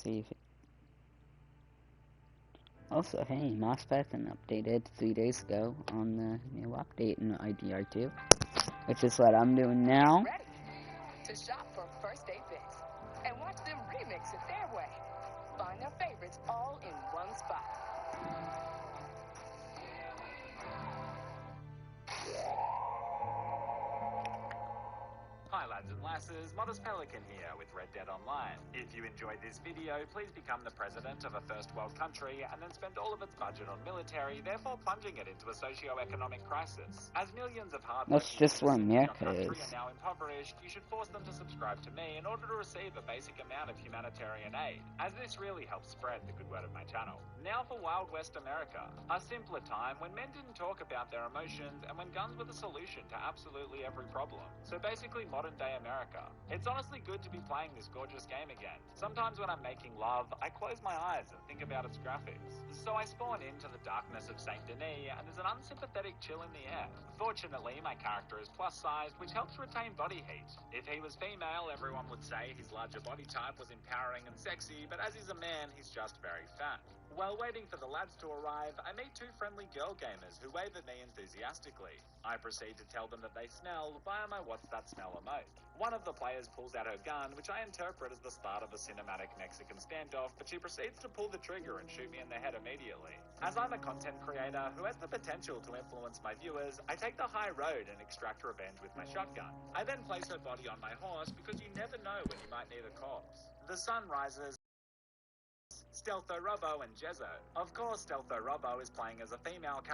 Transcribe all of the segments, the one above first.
see if it... Also, hey, Mosspathing updated 3 days ago on the new update in IDR2, which is what I'm doing now. Get ready to shop for first aid picks and watch them remix it their way. Find their favorites all in one spot. Hi lads and lasses, Modest Pelican here with Red Dead Online. If you enjoyed this video, please become the president of a first world country and then spend all of its budget on military, therefore plunging it into a socio-economic crisis. As millions of hard That's just where America is. Are now impoverished, you should force them to subscribe to me in order to receive a basic amount of humanitarian aid, as this really helps spread the good word of my channel. Now for Wild West America, a simpler time when men didn't talk about their emotions and when guns were the solution to absolutely every problem. So basically modern day America. It's honestly good to be playing this gorgeous game again. Sometimes when I'm making love, I close my eyes and think about its graphics. So I spawn into the darkness of Saint Denis and there's an unsympathetic chill in the air. Fortunately, my character is plus sized, which helps retain body heat. If he was female, everyone would say his larger body type was empowering and sexy, but as he's a man, he's just very fat. While waiting for the lads to arrive, I meet two friendly girl gamers who wave at me enthusiastically. I proceed to tell them that they smell via my What's That Smell emote. One of the players pulls out her gun, which I interpret as the start of a cinematic Mexican standoff, but she proceeds to pull the trigger and shoot me in the head immediately. As I'm a content creator who has the potential to influence my viewers, I take the high road and extract revenge with my shotgun. I then place her body on my horse because you never know when you might need a corpse. The sun rises. Stealtho Robo and Jezzo. Of course, Stealtho Robo is playing as a female character.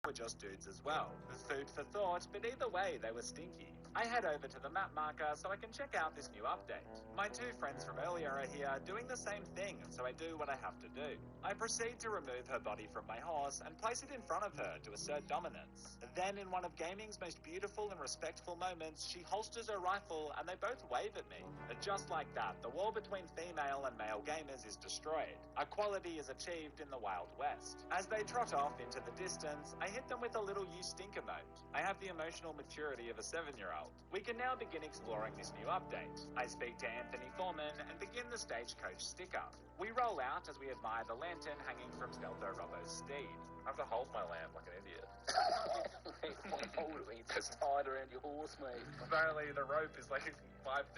Were just dudes as well. Food for thought, but either way, they were stinky. I head over to the map marker so I can check out this new update. My two friends from earlier are here doing the same thing, so I do what I have to do. I proceed to remove her body from my horse and place it in front of her to assert dominance. Then, in one of gaming's most beautiful and respectful moments, she holsters her rifle and they both wave at me. Just like that, the wall between female and male gamers is destroyed. Equality is achieved in the Wild West. As they trot off into the distance, I hit them with a little "you stink" emote. I have the emotional maturity of a 7-year-old. We can now begin exploring this new update. I speak to Anthony Foreman and begin the Stagecoach sticker. We roll out as we admire the lantern hanging from Stealtho Robo's steed. I have to hold my lamp like an idiot. Holy, it's tied around your horse, mate. Apparently the rope is like $5,000.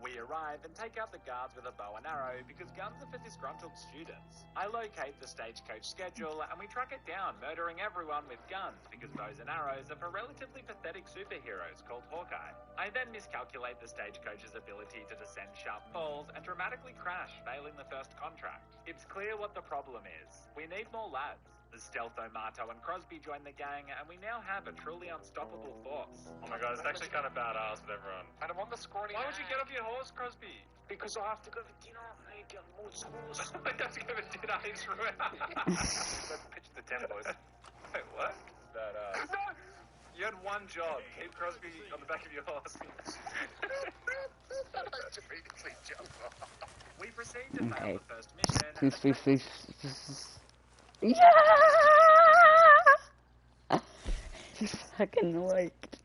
We arrive and take out the guards with a bow and arrow because guns are for disgruntled students. I locate the Stagecoach schedule and we track it down, murdering everyone with guns because bows and arrows are for relatively pathetic superheroes called Hawkeye. I then miscalculate the Stagecoach's ability to descend sharp falls and dramatically crash, failing the first contract. It's clear what the problem is. We need more lads. Stealtho, Marto and Crosby join the gang, and we now have a truly unstoppable force. Oh my god, it's actually kind of badass with everyone. And I'm on the scoring. Why would you get off your horse, Crosby? Because I have to go for dinner, mate. Get more sauce. I have to go for dinner, he's ruined. Let's pitch the tempos. Wait, what? That, No! You had one job. Keep Crosby on the back of your horse. We proceed to fail the first mission. Yeah! Just fucking like.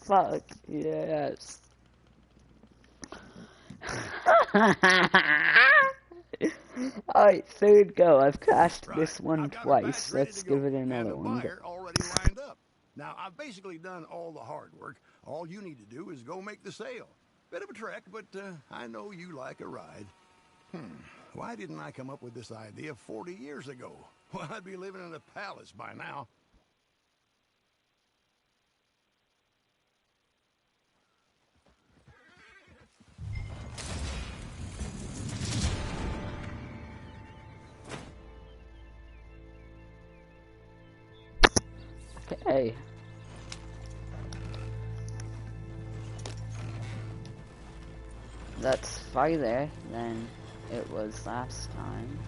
Fuck, yes. Alright, third go. I've crashed this one twice. Let's give it another one. Already lined up. Now, I've basically done all the hard work. All you need to do is go make the sale. Bit of a trek, but I know you like a ride. Why didn't I come up with this idea 40 years ago? Well, I'd be living in a palace by now. Okay. That's farther than it was last time.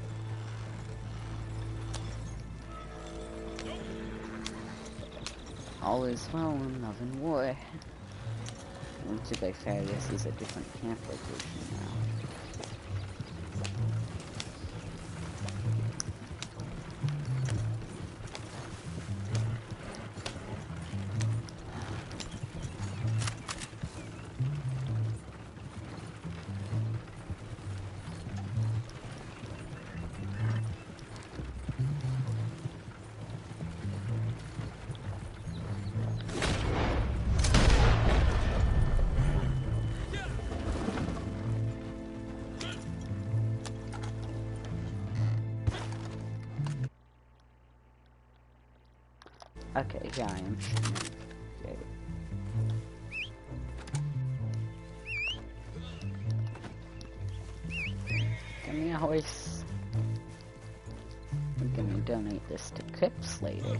All is well in love and war. And to be fair, this is a different camp location now. Okay, yeah, I am. Okay. Give me a horse. I'm gonna donate this to Crips later.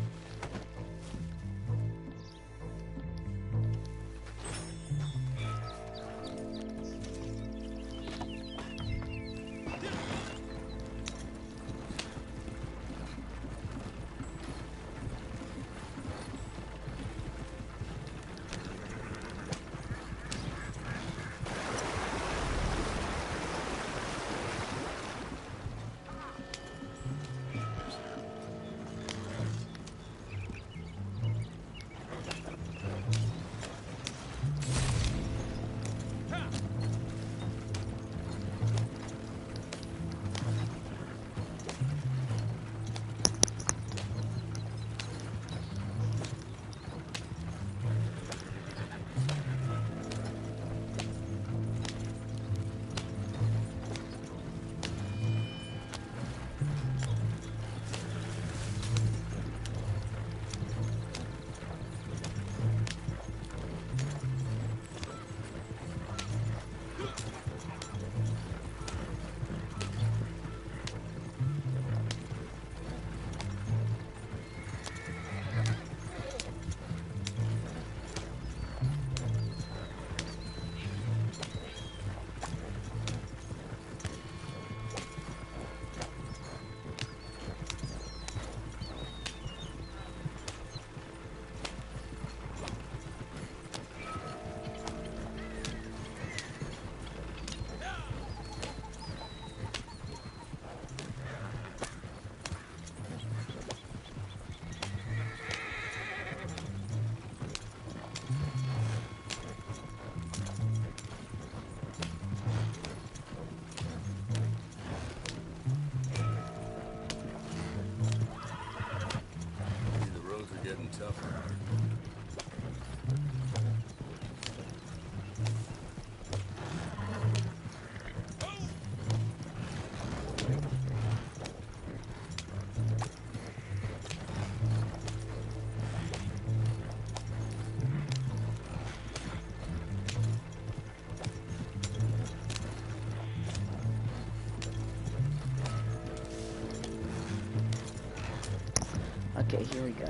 The roads are getting tougher. Okay, here we go.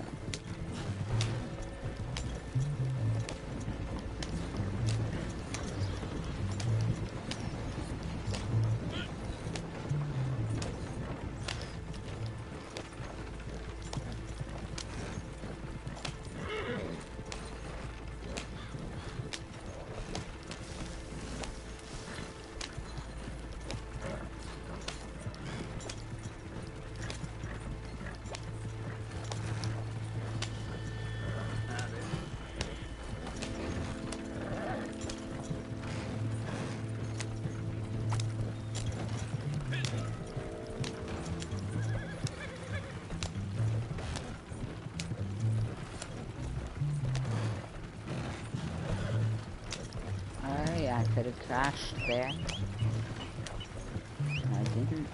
I could have crashed there. I didn't.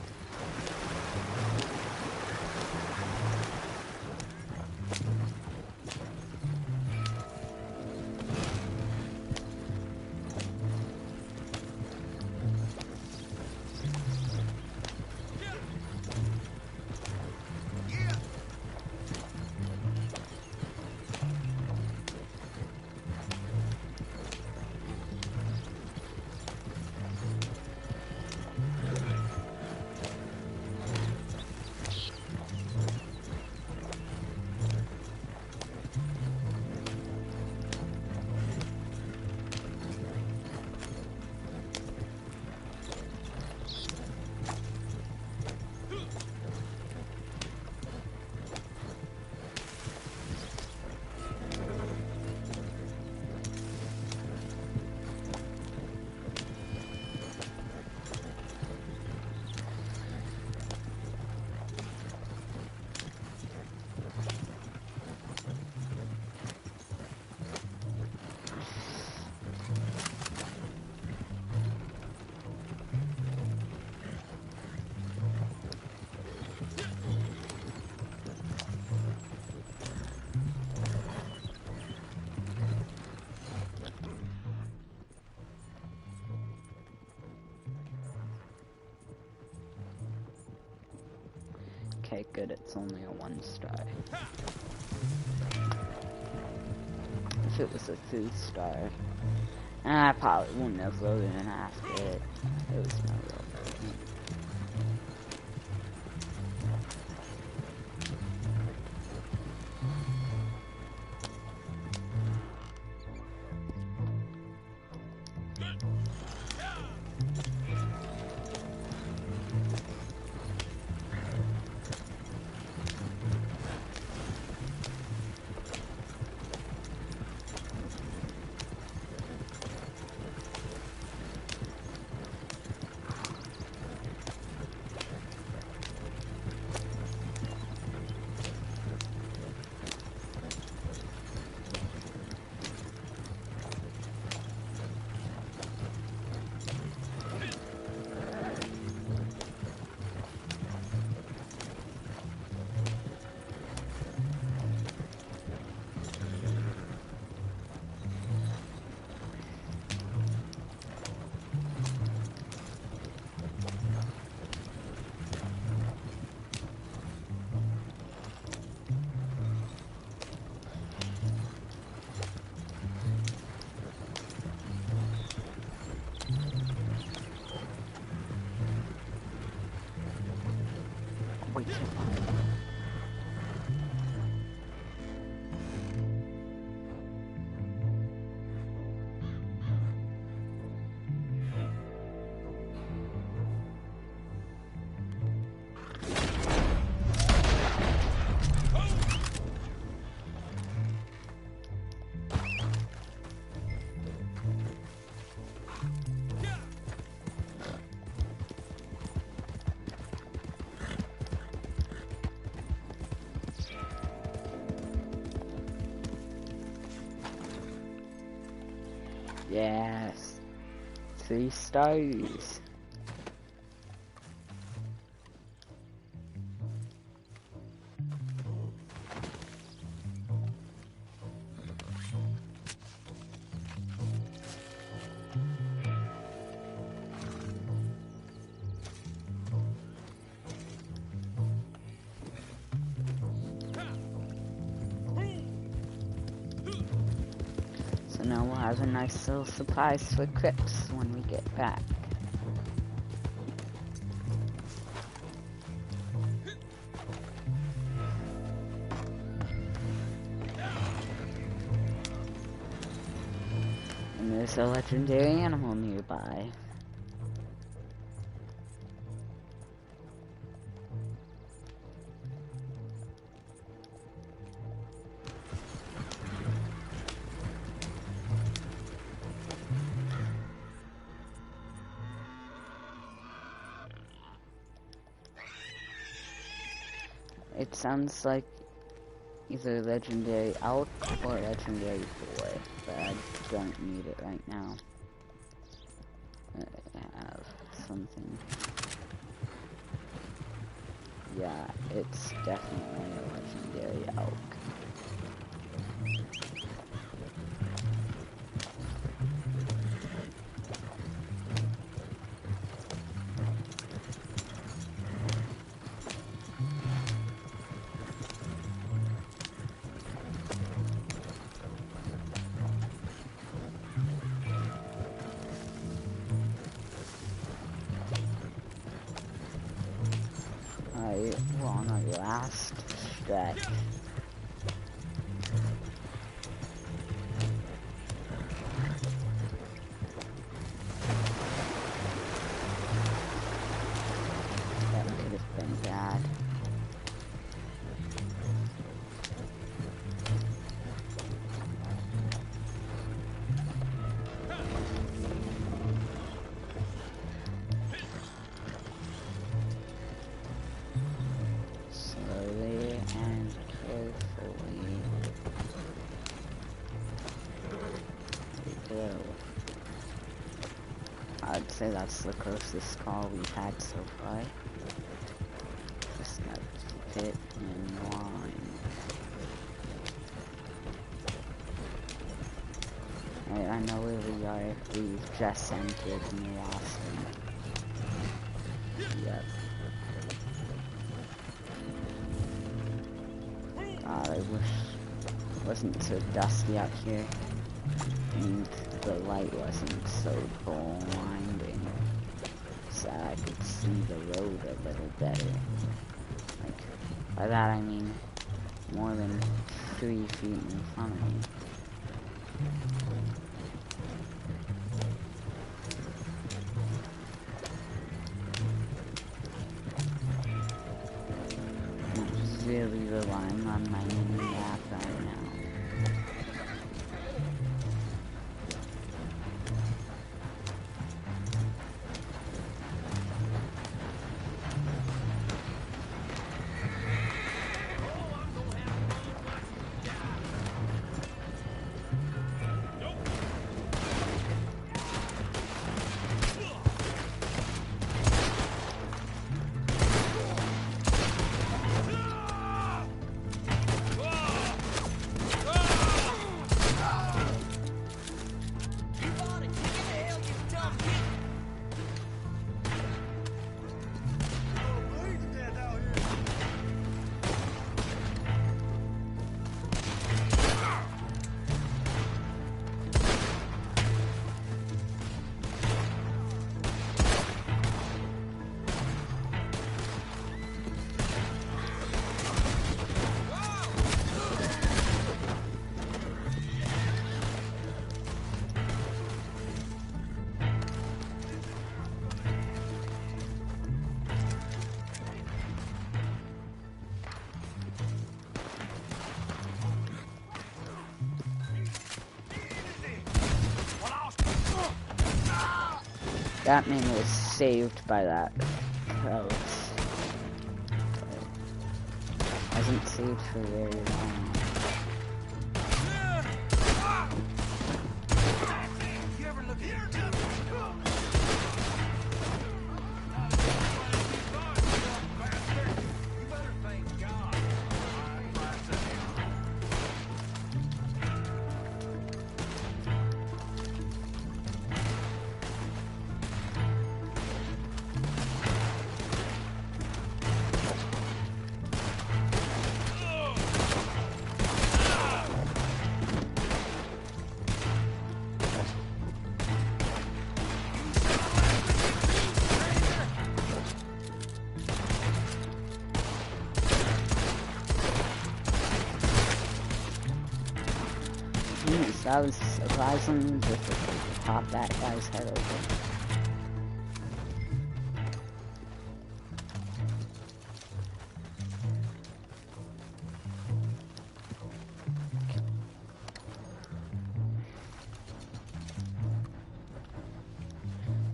Okay, good, it's only a 1 star. If it was a 2 star, I probably wouldn't have voted and asked it. It was no real point. Wait, yes, 3 stars. So now we'll have a nice little surprise for Crips when we get back. And there's a legendary animal nearby. It sounds like either legendary elk or legendary boy, but I don't need it right now. I have something. Yeah, it's definitely a legendary elk. We're on our last stretch. That could have been bad. Slowly and carefully. There we go. I'd say that's the closest call we've had so far. Just gotta keep it in line. I know where we are. We've just entered New Austin. Yep. I wish it wasn't so dusty out here, and the light wasn't so blinding, so I could see the road a little better. Like, by that I mean more than 3 feet in front of me. I'm really relying on my mini map right now. That man was saved by that coast. Wasn't saved for very long. That was surprisingly difficult to pop that guy's head open.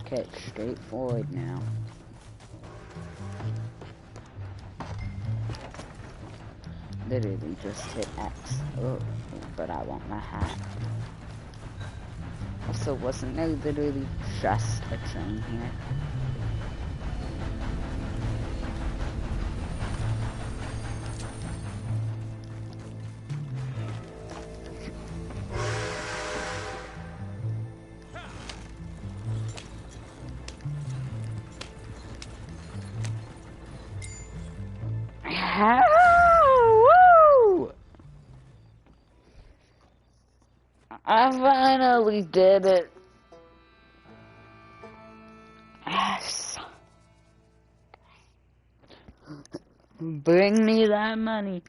Okay, straight forward now. Literally just hit X. Oh, but I want my hat. Also, wasn't there literally just a train here? I finally did it. Yes. Bring me that money.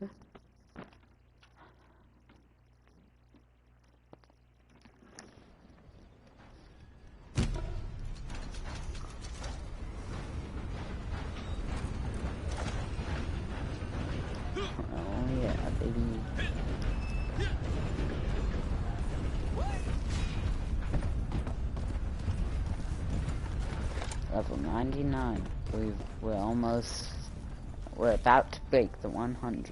Oh yeah, baby. Level 99. We're about to break the 100.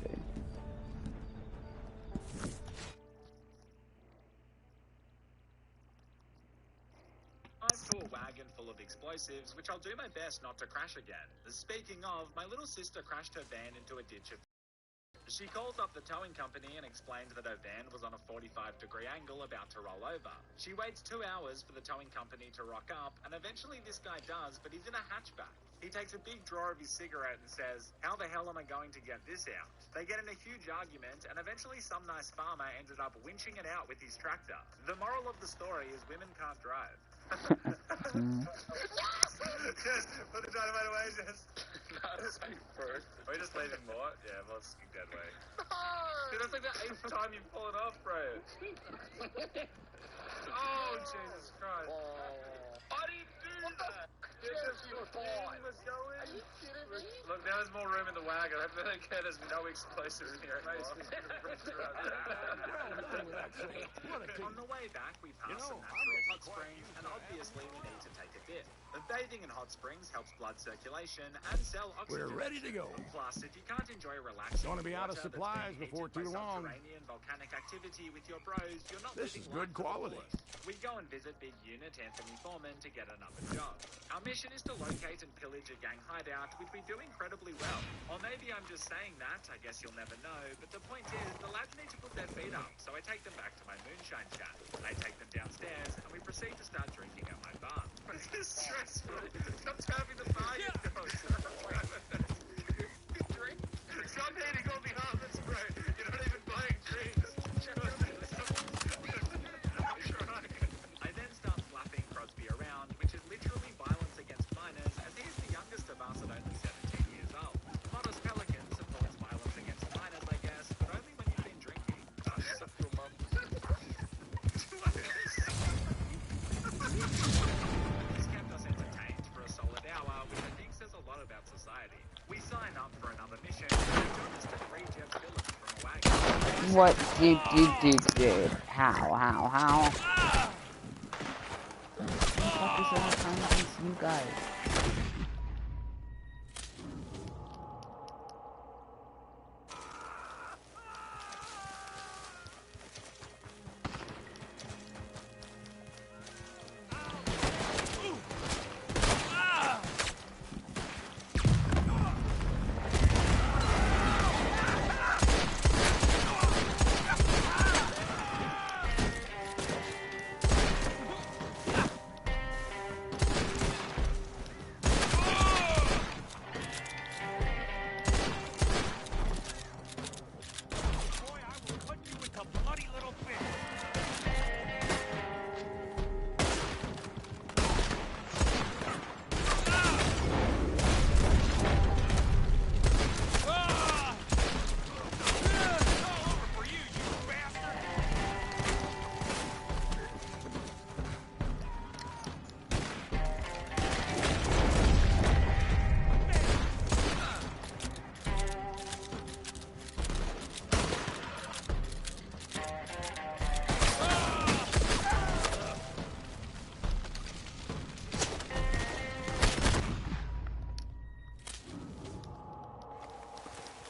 To a wagon full of explosives, which I'll do my best not to crash again. Speaking of, my little sister crashed her van into a ditch. She calls up the towing company and explains that her van was on a 45-degree angle about to roll over. She waits 2 hours for the towing company to rock up, and eventually this guy does, but he's in a hatchback. He takes a big draw of his cigarette and says, "How the hell am I going to get this out?" They get in a huge argument, and eventually some nice farmer ended up winching it out with his tractor. The moral of the story is women can't drive. Just put the dynamite away, just. First. Are we just leaving more? Yeah, well, it's dead way. Dude, that's like the 8th time you've pulled it off, bro. Oh, Jesus Christ. I didn't do that. Was going. Are you kidding me? Look, now there's more room in the wagon. I don't care there's no explosives in here anymore. On the way back, we pass some natural hot springs, and obviously we need to take a dip. Bathing in hot springs helps blood circulation and cell oxygen. We're ready to go. Plus, if you can't enjoy relaxing Gonna be out of water that's supplies been before heated too by long. subterranean volcanic activity with your bros, you're not This living is good life to the quality. fullest. We go and visit Big Unit Anthony Foreman to get another job. Our mission is to locate and pillage a gang hideout, which we do incredibly well. Or maybe I'm just saying that, I guess you'll never know, but the point is, the lads need to put their feet up, so I take them back to my moonshine chat. I take them downstairs, and we proceed to start drinking at my bar. This is stressful. Stop tapping the bar, you dogs. Drink? Stop eating all the almonds, bro. You're not even buying drinks. I then start slapping Crosby around, which is literally violence against minors, as he is the youngest of us at only 17 years old. Modest Pelican supports violence against minors, I guess, but only when you've been drinking. Suck your mum. This kept us entertained for a solid hour, which I think says a lot about society. We sign up for another mission, and John is to free Jeff Phillips from a wagon. What did? How? What the fuck is all time against you guys?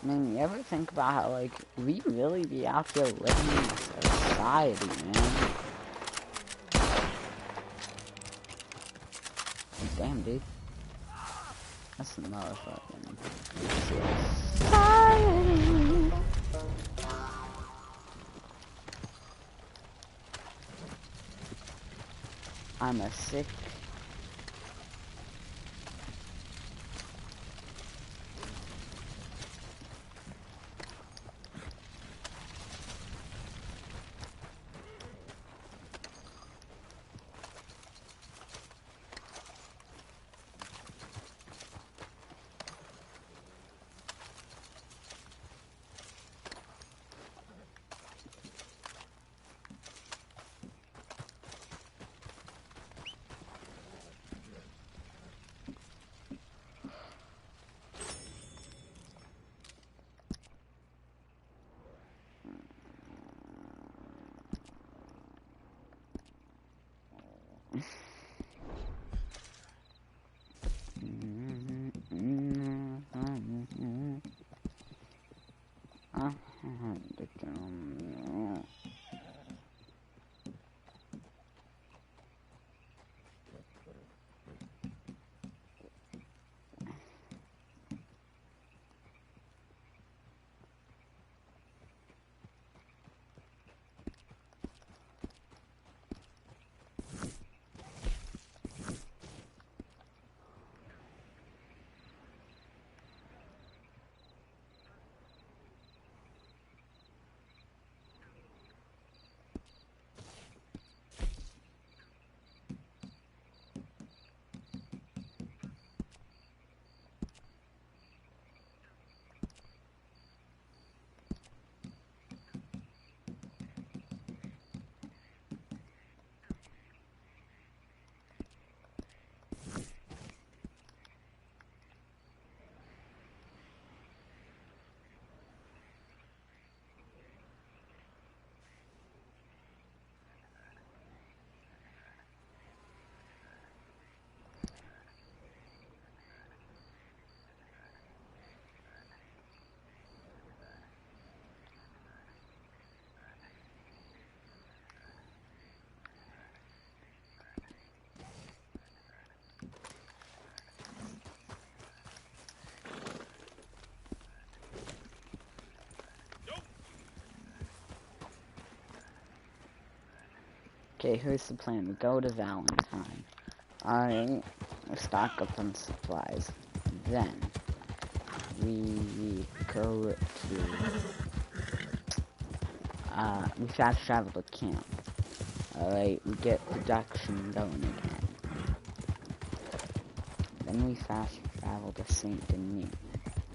I mean, you ever think about how, like, we really be out there living in society, man? Damn, dude. That's the motherfucking society. I'm a sick. Okay, here's the plan. We go to Valentine. Alright, we stock up on supplies. Then, we go to, we fast travel to camp. Alright, we get production going again. Then we fast travel to Saint Denis.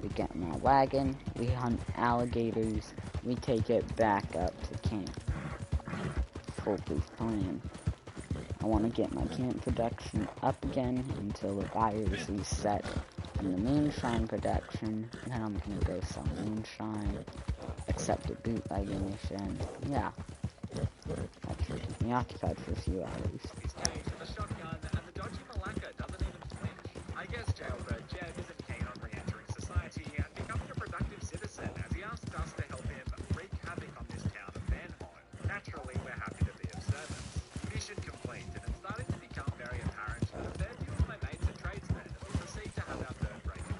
We get in our wagon, we hunt alligators, we take it back up to camp. Foolproof plan. I want to get my camp production up again until the buyers reset in the moonshine production. Then I'm gonna go sell moonshine, accept a bootlegging mission. Yeah, that should keep me occupied for a few hours. He's caged with a shotgun, and the dodgy Malacca doesn't even flinch. I guess jailbird Jeb isn't keen on re-entering society and becoming a productive citizen, as he asks us to help him wreak havoc on this town of Vanhorn. Naturally, we're happy to be of service. Mission complete, and it's starting to become very apparent that a fair few of my mates are tradesmen as we proceed to have our third break-in.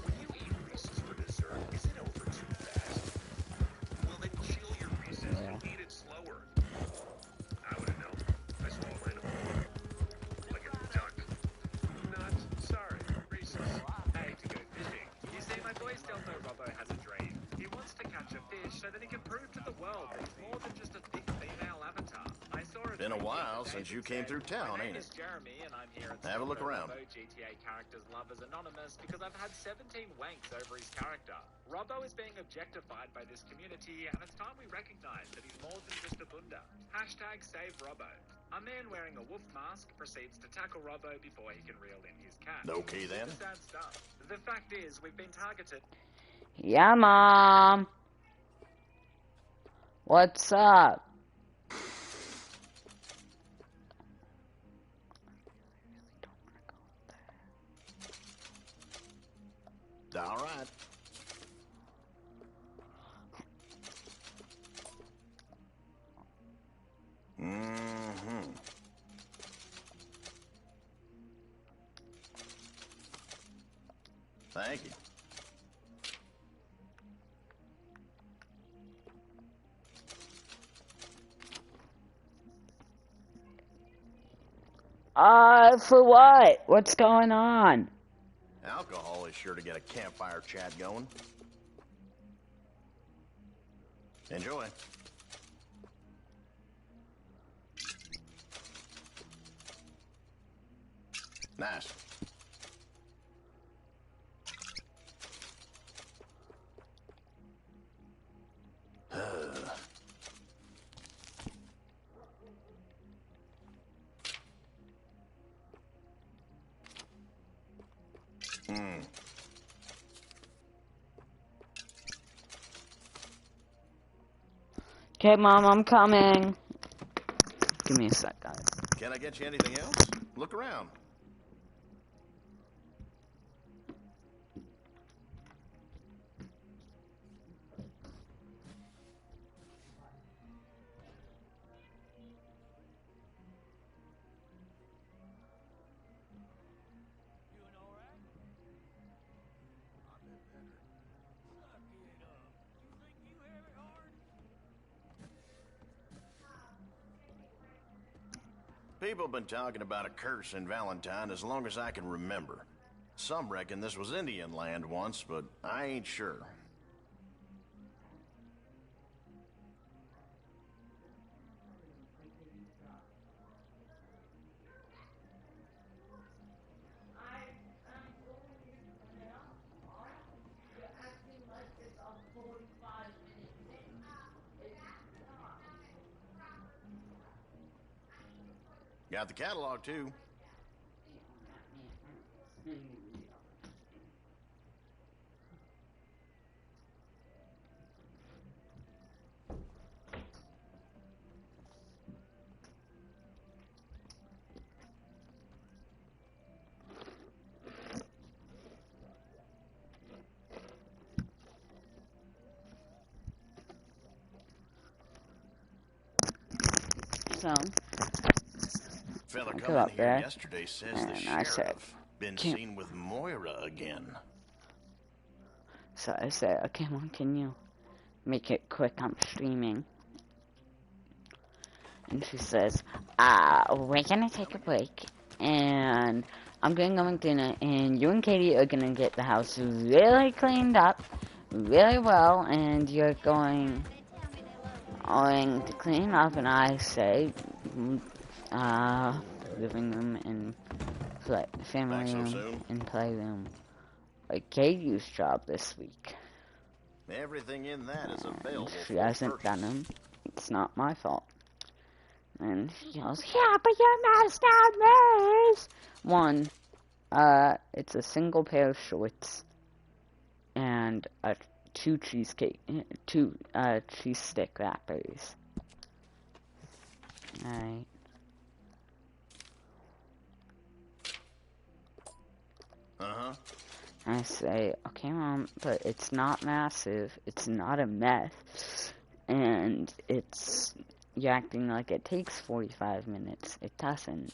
When you eat Reese's for dessert, is it over too fast? Well, then chill your Reese's and eat it slower. I would've known. I swallowed mine whole. Like a duck. Not sorry, Reese's. Hey, to go fishing. You see, my boy Stelto Robbo has a dream. He wants to catch a fish so that he can prove to the world that he's more than just a thick female avatar. I saw it. Been a while since you came through town, ain't it? My name is Jeremy, and I'm here at Have a look around. Robbo GTA characters love as anonymous because I've had 17 wanks over his character. Robbo is being objectified by this community, and it's time we recognize that he's more than just a bunda. Hashtag save Robbo. A man wearing a wolf mask proceeds to tackle Robbo before he can reel in his cat. Okay, then. It's sad stuff. The fact is, we've been targeted. Yeah, Mom. What's up? All right. Mm-hmm. Thank you. For what? What's going on? Alcohol is sure to get a campfire chat going. Enjoy. Nice. Okay, Mom, I'm coming. Give me a sec, guys. Can I get you anything else? Look around. People have been talking about a curse in Valentine as long as I can remember. Some reckon this was Indian land once, but I ain't sure. Got the catalog, too. So, Fella I come go in up here there, yesterday says the and I said, sheriff been "Can't-" seen with Moira again. So I said, okay, Mom, can you make it quick? I'm streaming. And she says, we're gonna take a break, and I'm gonna go make dinner, and you and Katie are gonna get the house really cleaned up, really well, and you're going to clean up, and I say, living room and family room and playroom. Like Katie's job this week. Everything in that is available. She hasn't done them. It's not my fault. And she yells, yeah, but you're messed up, Miss! One, it's a single pair of shorts and two cheese stick wrappers. Alright. Uh-huh. I say, okay, Mom, but it's not massive. It's not a mess. And you're acting like it takes 45 minutes. It doesn't.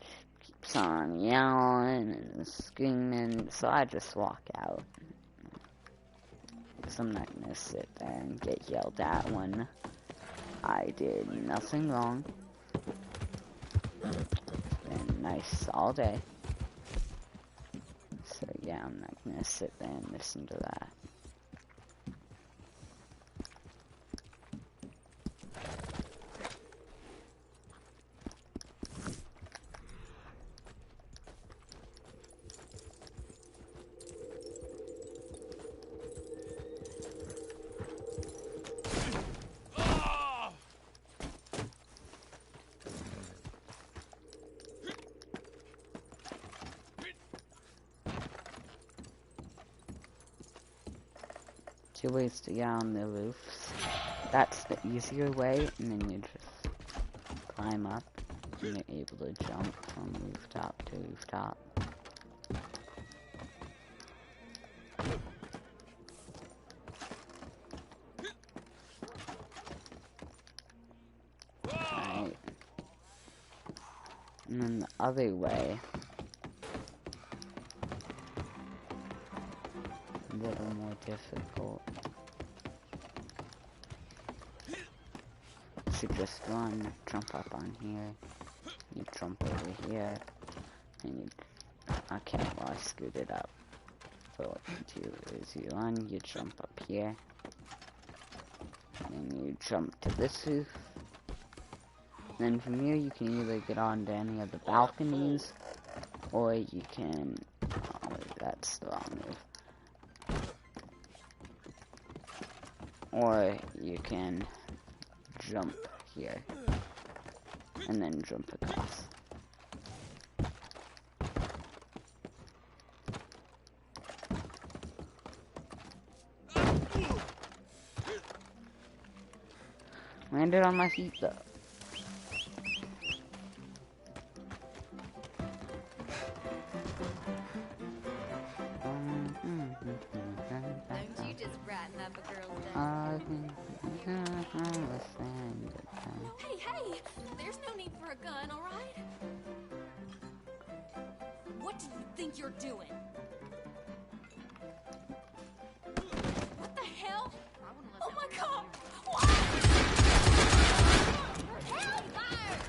She keeps on yelling and screaming, so I just walk out. Because I'm not gonna sit there and get yelled at when I did nothing wrong. Been nice all day. So yeah, I'm not gonna sit there and listen to that. Two ways to get on the roofs. That's the easier way, and then you just climb up, and you're able to jump from rooftop to rooftop. Right. And then the other way, a little more difficult. So just run, jump up on here, you jump over here, and you, okay, well I screwed it up. So what you do is you run, you jump up here, and you jump to this roof. Then from here you can either get onto any of the balconies, or you can, oh wait, that's the wrong move. Or you can jump here, and then jump across. Landed on my feet though. Don't you just brighten up a girl's day. Hey, there's no need for a gun, all right? What do you think you're doing? What the hell? Oh my God! What? Hellfire!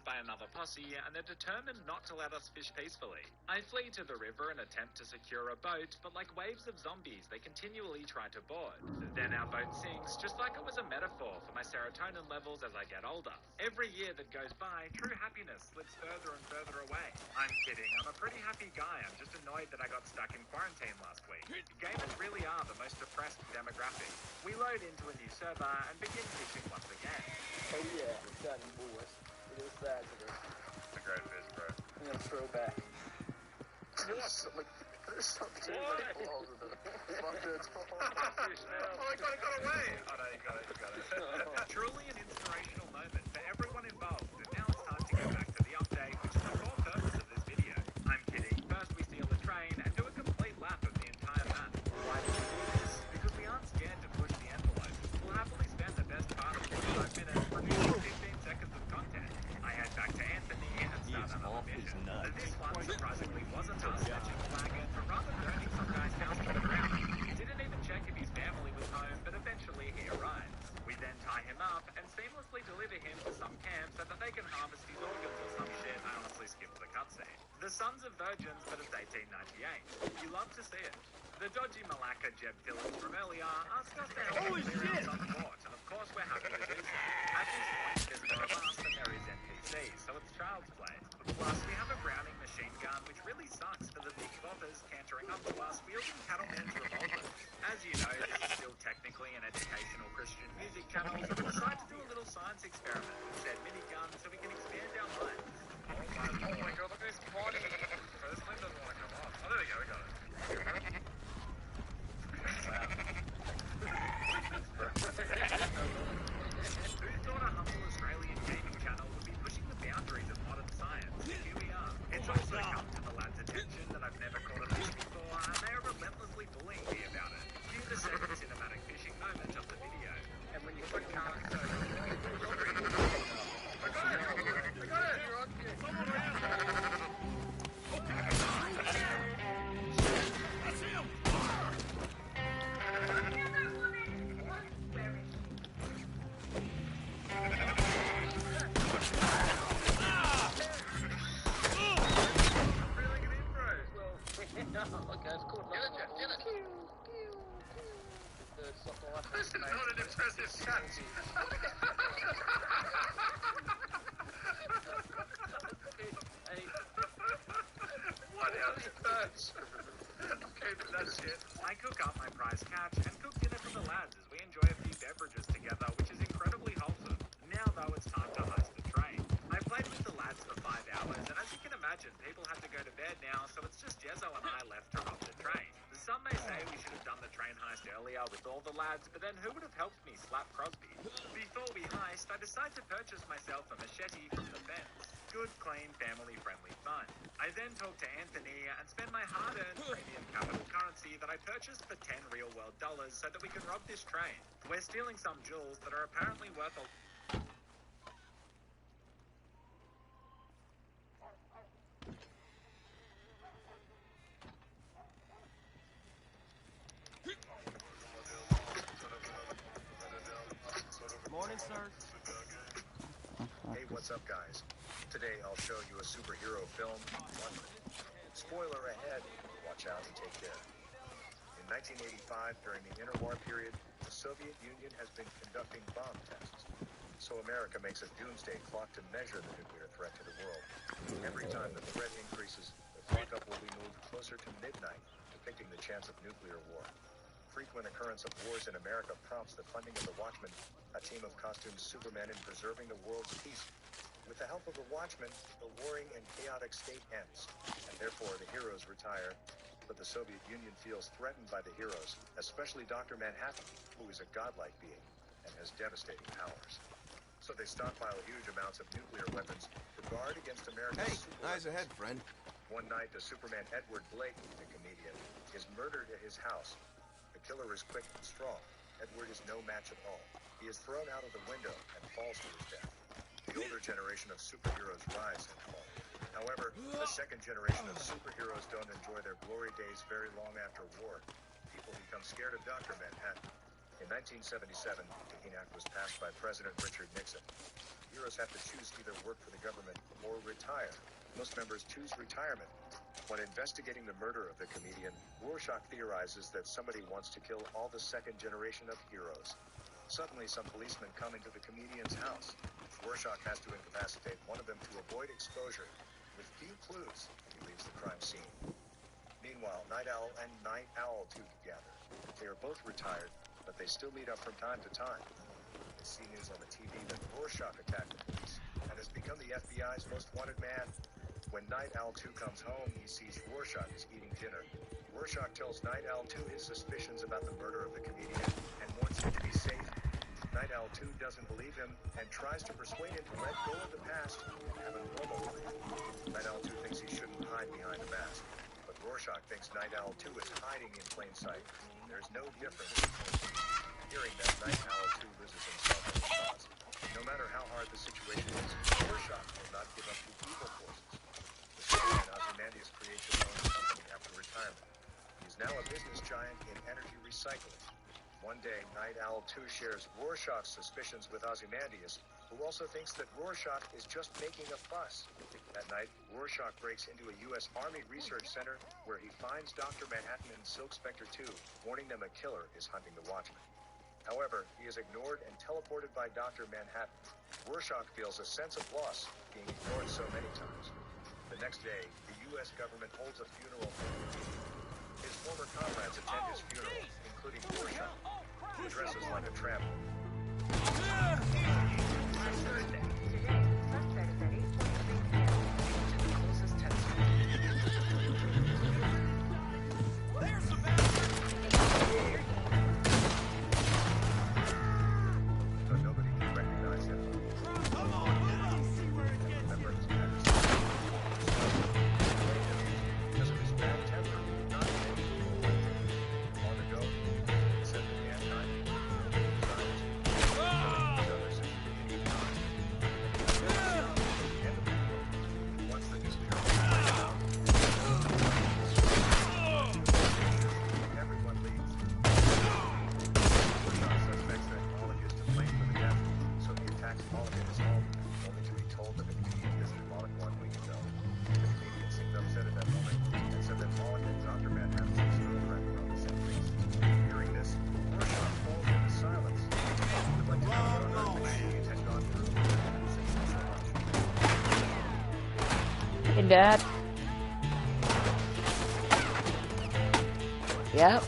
by another posse, and they're determined not to let us fish peacefully. I flee to the river and attempt to secure a boat, but like waves of zombies, they continually try to board. Then our boat sinks, just like it was a metaphor for my serotonin levels as I get older. Every year that goes by, true happiness slips further and further away. I'm kidding, I'm a pretty happy guy. I'm just annoyed that I got stuck in quarantine last week. Gamers really are the most depressed demographic. We load into a new server and begin fishing once again. Oh yeah, exciting boys. It is fabulous. It's a great fish, bro. I'm gonna throw back. There's something like all over the bucket. Oh, he got away! Oh no, you got it. Truly an inspirational moment for everyone involved, and now it's time to go back to the update, which is the core purpose of this video. I'm kidding. First we steal a train and do a complete lap of the entire map. Why do we do this? Because we aren't scared to push the envelope. We'll happily spend the best part of 45 minutes producing 15 seconds of content. I head back to Anthony and start another mission. This one surprisingly wasn't us catching a wagon, but rather burning some guy's house to the ground. Didn't even check if his family was home, but eventually he arrives. We then tie him up and seamlessly deliver him to some camp so that they can harvest his organs or some shit. I honestly skipped the cutscene. The Sons of Virgins, but it's 1898. You love to see it. The dodgy Malacca Jeb Dillon from earlier asked us to help him clear out some port, and of course we're happy to do so. At this point, there's more of us than there is NPCs, so it's child's play. Plus, we have a Browning machine gun, which really sucks for the big boppers cantering up to us wielding cattlemen's revolvers. As you know, this is still technically an educational Christian music channel, so we decided to do a little science experiment with said minigun so we can expand our minds. Oh my god, look at his body! This flame doesn't want to come off. Oh, there we go, we got it. Who thought a humble Australian gaming channel would be pushing the boundaries of modern science? Here we are. It's also come to the lads' attention that I've never caught a fish before, and they are relentlessly bullying me about it. Cue the second cinematic fishing moment of the video. And when you click on it, This is not an impressive shot. What else? Okay, but that's it. I cook up my prize catch and cook dinner for the lads as we enjoy a few beverages together, which is incredibly wholesome. Now, though, it's time to heist the train. I played with the lads for 5 hours, and as you can imagine, people have to go to bed now, so it's just Jezzo and I left to rob the train. Some may say we should have done the train heist earlier with all the lads, but then who would have helped me slap Crosby? Before we heist, I decide to purchase myself a machete from the fence. Good, clean, family-friendly fun. I then talk to Anthony and spend my hard-earned premium capital currency that I purchased for 10 real-world dollars so that we can rob this train. We're stealing some jewels that are apparently worth a... Morning, sir. Hey, what's up, guys? Today I'll show you a superhero film, London. Spoiler ahead, watch out and take care. In 1985, during the interwar period, the Soviet Union has been conducting bomb tests. So America makes a doomsday clock to measure the nuclear threat to the world. Every time the threat increases, the clock up will be moved closer to midnight, depicting the chance of nuclear war. Frequent occurrence of wars in America prompts the funding of the Watchmen, a team of costumed Supermen in preserving the world's peace. With the help of the Watchmen, the warring and chaotic state ends, and therefore the heroes retire. But the Soviet Union feels threatened by the heroes, especially Dr. Manhattan, who is a godlike being and has devastating powers. So they stockpile huge amounts of nuclear weapons to guard against America's Eyes ahead, friend. One night, the Superman Edward Blake, the comedian, is murdered at his house. The killer is quick and strong. Edward is no match at all. He is thrown out of the window and falls to his death. The older generation of superheroes rise and fall. However, the second generation of superheroes don't enjoy their glory days very long after war. People become scared of Dr. Manhattan. In 1977, the Keene Act was passed by President Richard Nixon. Heroes have to choose to either work for the government retire. Most members choose retirement. When investigating the murder of the comedian, Rorschach theorizes that somebody wants to kill all the second generation of heroes. Suddenly, some policemen come into the comedian's house. Rorschach has to incapacitate one of them to avoid exposure. With few clues, he leaves the crime scene. Meanwhile, Night Owl and Night Owl 2 gather. They are both retired, but they still meet up from time to time. They see news on the TV that Rorschach attacked the police and has become the FBI's most wanted man. When Night Owl 2 comes home, he sees Rorschach is eating dinner. Rorschach tells Night Owl 2 his suspicions about the murder of the comedian and wants him to be safe. Night Owl 2 doesn't believe him and tries to persuade him to let go of the past and have a normal life. Night Owl 2 thinks he shouldn't hide behind the mask, but Rorschach thinks Night Owl 2 is hiding in plain sight. There's no difference between them. Hearing that, Night Owl 2 loses himself in his thoughts. No matter how hard the situation is, Rorschach will not give up to evil forces. And Ozymandias creates his own company after retirement. He's now a business giant in energy recycling. One day, Night Owl 2 shares Rorschach's suspicions with Ozymandias, who also thinks that Rorschach is just making a fuss. That night, Rorschach breaks into a U.S. Army research center where he finds Dr. Manhattan and Silk Spectre 2, warning them a killer is hunting the Watchmen. However, he is ignored and teleported by Dr. Manhattan. Rorschach feels a sense of loss being ignored so many times. The next day, the U.S. government holds a funeral for him. His former comrades attend his funeral, including Rorschach, who dresses like a tramp. Thursday. Today, sunset is at 8:23 p.m. to the closest test site. There's the bastard! So nobody can recognize him. Come on, let's see where it gets Remember you. his majesty. Because of his bad temper, not many people liked him. On the go, he said that mankind desires others in the end of the world. Once the newspaper everyone leaves. Rorschach suspects that Pollock is to blame for the death, so he attacks Pollock in his home, only to be told that the comedian visited Pollock 1 week ago. The comedian seemed upset at that moment and said that Pollock and Dr. Manhattan's ex-girlfriend were on the same case. Hearing this, Rorschach falls into silence. He would like to know what on earth the comedian had gone through since so much. Hey, Dad. Yep.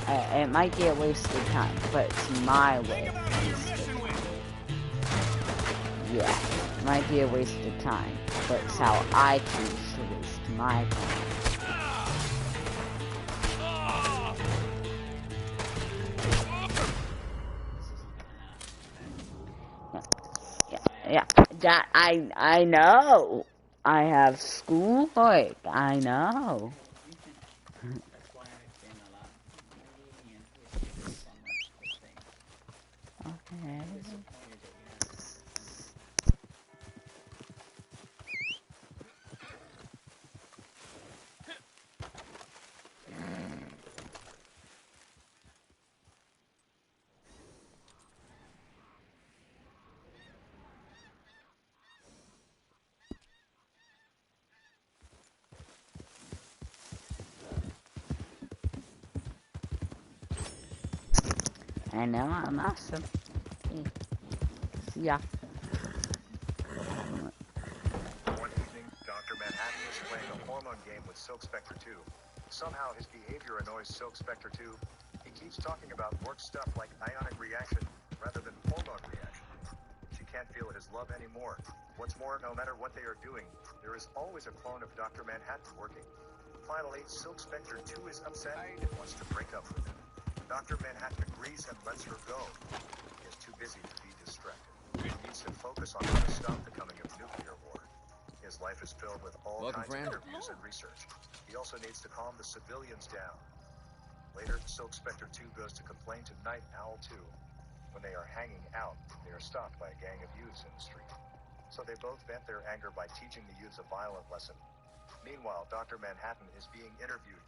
It might be a waste of time, but it's my way. Yeah, it might be a waste of time, but it's how I choose to waste my time. Yeah, that I know. I have schoolwork. I know. Okay. I know, I'm awesome. See ya. One evening, Dr. Manhattan is playing a hormone game with Silk Spectre 2. Somehow his behavior annoys Silk Spectre 2. He keeps talking about work stuff like ionic reaction rather than hormone reaction. She can't feel his love anymore. What's more, no matter what they are doing, there is always a clone of Dr. Manhattan working. Finally, Silk Spectre 2 is upset and wants to break up with him. Dr. Manhattan agrees and lets her go. He is too busy to be distracted. He needs to focus on how to stop the coming of nuclear war. His life is filled with all kinds of interviews and research. He also needs to calm the civilians down. Later, Silk Spectre 2 goes to complain to Night Owl 2. When they are hanging out, they are stopped by a gang of youths in the street. So they both vent their anger by teaching the youths a violent lesson. Meanwhile, Dr. Manhattan is being interviewed.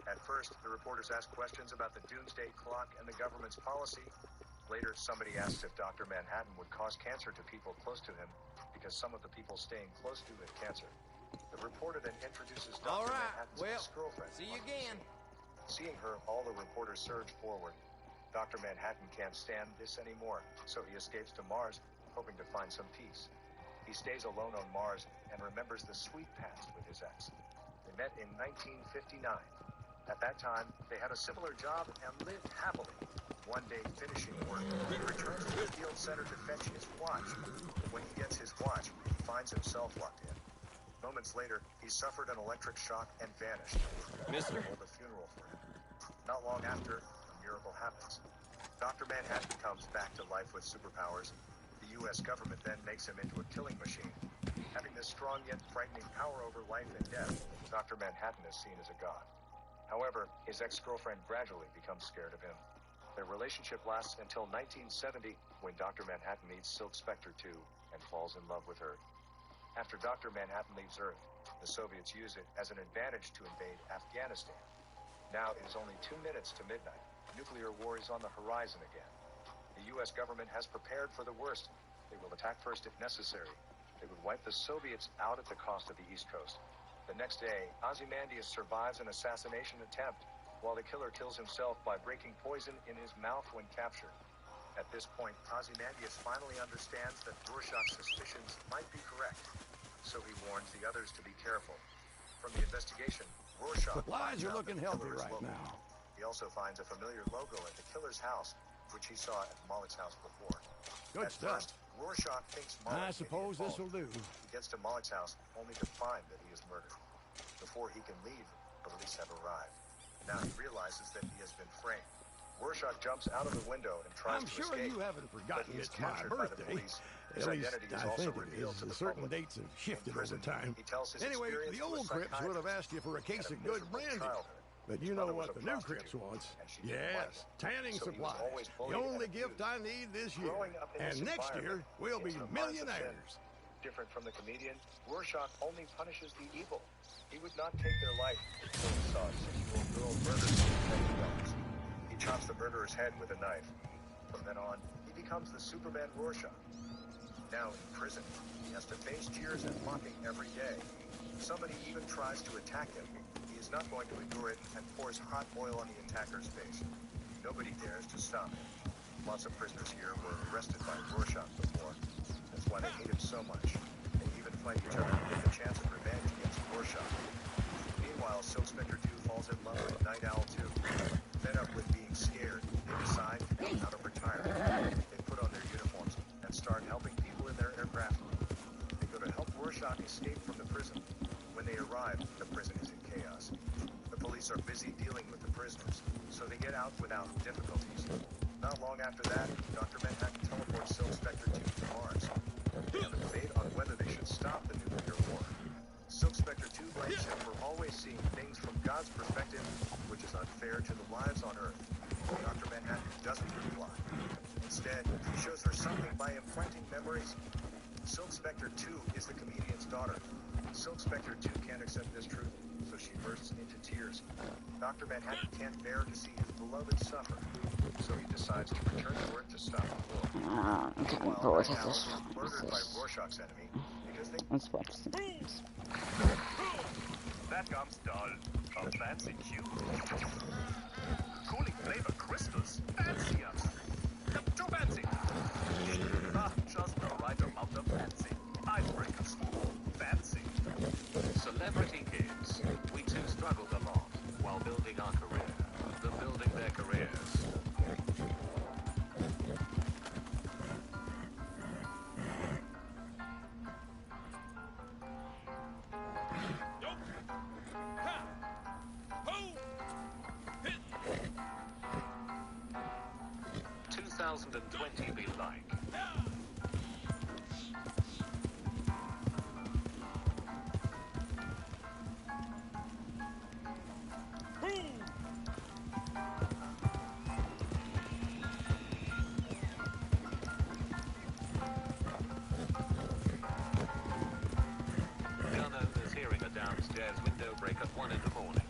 At first, the reporters ask questions about the doomsday clock and the government's policy. Later, somebody asked if Dr. Manhattan would cause cancer to people close to him because some of the people staying close to have cancer. The reporter then introduces Dr. Manhattan's ex-girlfriend. See you again. Seeing her, all the reporters surge forward. Dr. Manhattan can't stand this anymore, so he escapes to Mars, hoping to find some peace. He stays alone on Mars and remembers the sweet past with his ex. They met in 1959. At that time, they had a similar job and lived happily. One day, finishing work, he returns to the field center to fetch his watch. When he gets his watch, he finds himself locked in. Moments later, he suffered an electric shock and vanished. Mister? Hold a funeral for him. Not long after, a miracle happens. Dr. Manhattan comes back to life with superpowers. The U.S. government then makes him into a killing machine. Having this strong yet frightening power over life and death, Dr. Manhattan is seen as a god. However, his ex-girlfriend gradually becomes scared of him. Their relationship lasts until 1970, when Dr. Manhattan meets Silk Spectre 2 and falls in love with her. After Dr. Manhattan leaves Earth, the Soviets use it as an advantage to invade Afghanistan. Now it is only 2 minutes to midnight. Nuclear war is on the horizon again. The U.S. government has prepared for the worst. They will attack first if necessary. They would wipe the Soviets out at the cost of the East Coast. The next day, Ozymandias survives an assassination attempt, while the killer kills himself by breaking poison in his mouth when captured. At this point, Ozymandias finally understands that Rorschach's suspicions might be correct, so he warns the others to be careful. From the investigation, Rorschach Supplies are looking healthy right logo. now. He also finds a familiar logo at the killer's house, which he saw at Moloch's house before. Good At stuff. first, Rorschach thinks Moloch I suppose this will do. He gets to Moloch's house only to find that he is murdered. Before he can leave, police have arrived. Now he realizes that he has been framed. Rorschach jumps out of the window and tries I'm to sure escape, you haven't but forgotten he is it's my captured by the birthday. police. His At least identity is I also think it revealed is. to the Certain public. dates have shifted In prison, over time. he tells his Anyway, experience the to a old Crips would have psychiatrist asked you for a case and of a good miserable brandy. childhood. But you His know mother was what a the new prostitute, Crips wants. and she didn't like Yes, it. tanning So he was supplies. always The bullied and only abused. gift I need this year. Growing up in And this next year, environment we'll be into the minds of sin. millionaires. Different from the comedian, Rorschach only punishes the evil. He would not take their life until he saw a 6-year-old girl murdered for $10. He chops the murderer's head with a knife. From then on, he becomes the Superman Rorschach. Now in prison, he has to face jeers and mocking every day. Somebody even tries to attack him. He is not going to endure it and pours hot oil on the attacker's face. Nobody dares to stop him. Lots of prisoners here were arrested by Rorschach before. That's why they hate him so much. They even fight each other to get a chance of revenge against Rorschach. Meanwhile, Silk Spectre 2 falls in love with Night Owl 2. Fed up with being scared, they decide to come out of retirement. They put on their uniforms and start helping people in their aircraft. They go to help Rorschach escape from the prison. When they arrive, the prison is in chaos. The police are busy dealing with the prisoners, so they get out without difficulties. Not long after that, Dr. Manhattan teleports Silk Spectre 2 to Mars. They have a debate on whether they should stop the nuclear war. Silk Spectre 2 blames him for always seeing things from God's perspective, which is unfair to the lives on Earth. Dr. Manhattan doesn't reply. Instead, he shows her something by implanting memories. Silk Spectre 2 is the comedian's daughter. Silk Spectre 2 can't accept this truth, so she bursts into tears. Dr. Manhattan can't bear to see his beloved suffer, so he decides to return to Earth to stop the war. I'm kind of Meanwhile, bored Night of Owl this. is murdered by Rorschach's enemy because they... Let's watch some games. That comes dull. A fancy cube. Cooling flavor crystals. Fancy us. Too fancy. Ah, just the right amount of fancy. Icebreakers. Fancy. Celebrity kids. We too struggled a lot while building our career. Them building their careers. be like. Gunner is hearing a downstairs window break at 1 in the morning.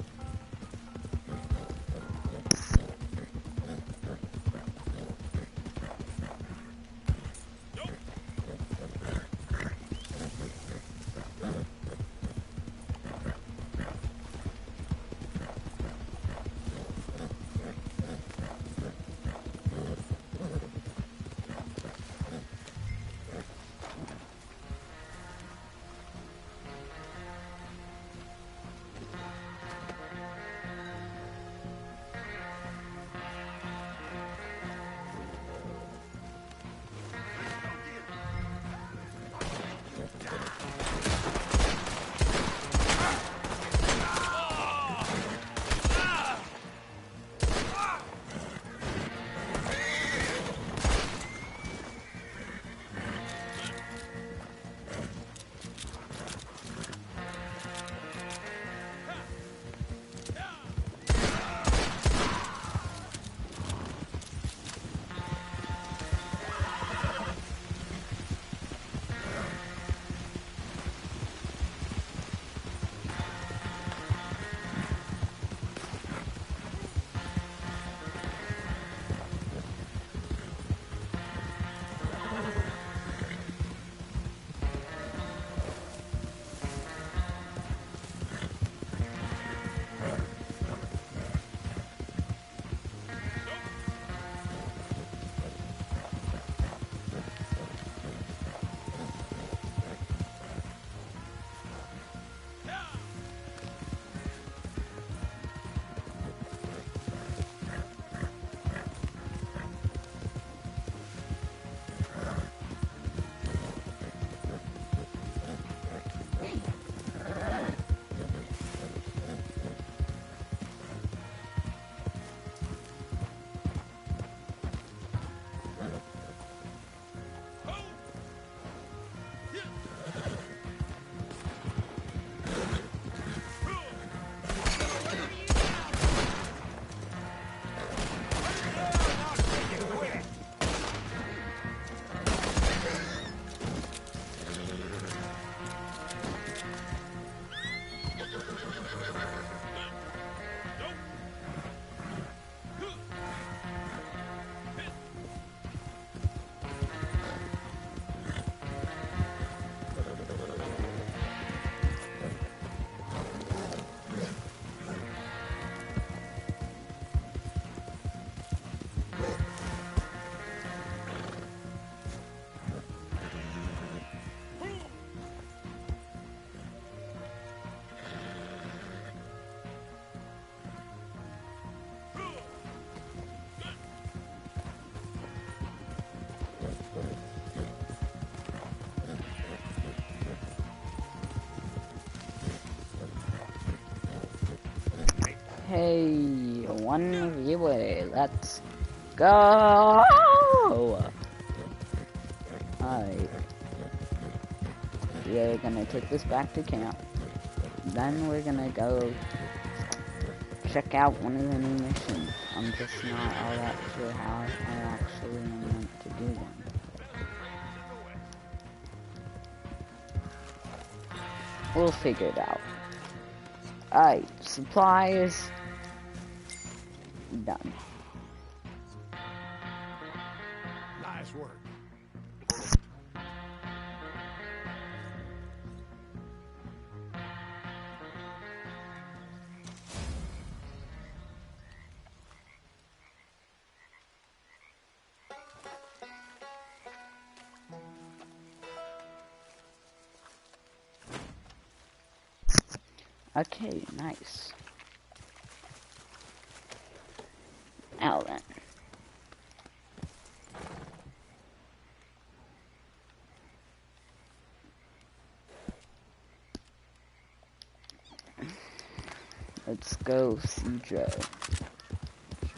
Hey, one viewer, let's go! Alright. We're gonna take this back to camp. Then we're gonna go check out one of the new missions. I'm just not all that sure how I actually am meant to do them. We'll figure it out. Alright, supplies. Done. Nice work. Okay, nice. Now then. Let's go see Joe.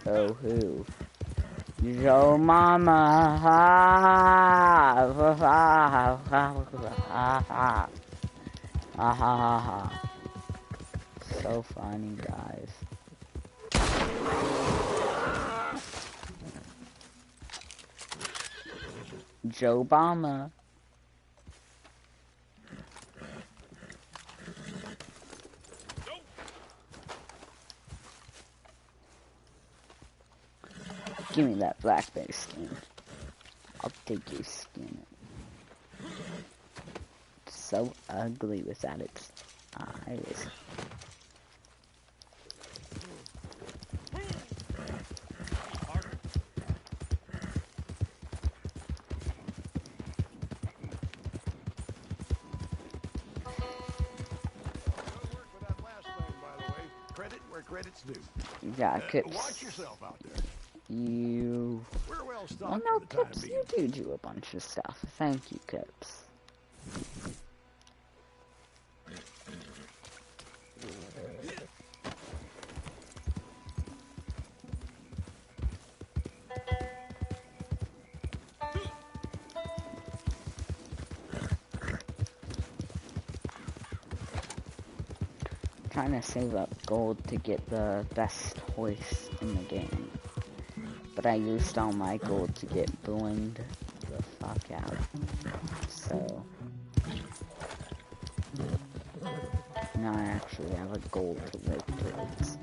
Joe who? Joe Mama. So funny, guys. Joe Obama. Give me that black bear skin. I'll take your skin. It's so ugly without its eyes. Credit's due. Yeah, Kips. Watch yourself out there. You. We're well stocked. Well, no, Kips, you do a bunch of stuff. Thank you, Kips. Trying to save up gold to get the best horse in the game, but I used all my gold to get boomed the fuck out. So now I actually have a goal to work towards.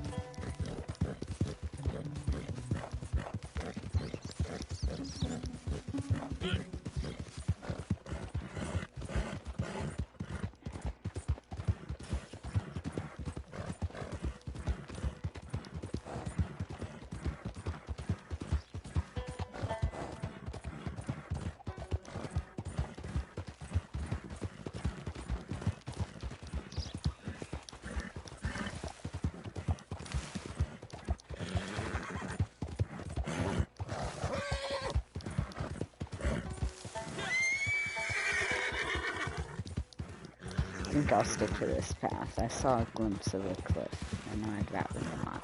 I think I'll stick to this path. I saw a glimpse of a cliff, and I'd rather not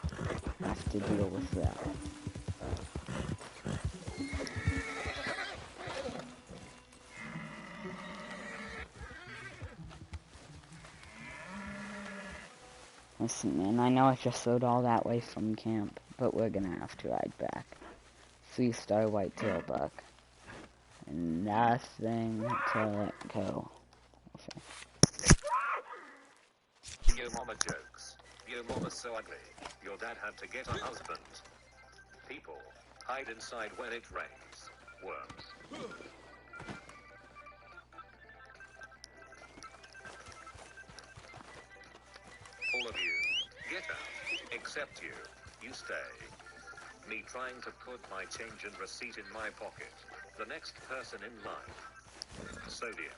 have to deal with that. Listen, man, I know I just rode all that way from camp, but we're gonna have to ride back. 3-star whitetail buck. And nothing to let go. Okay. Your mama jokes. Your mama's so ugly. Your dad had to get a husband. People hide inside when it rains. Worms. All of you, get out. Except you. You stay. Me trying to put my change and receipt in my pocket. The next person in line. Sodium.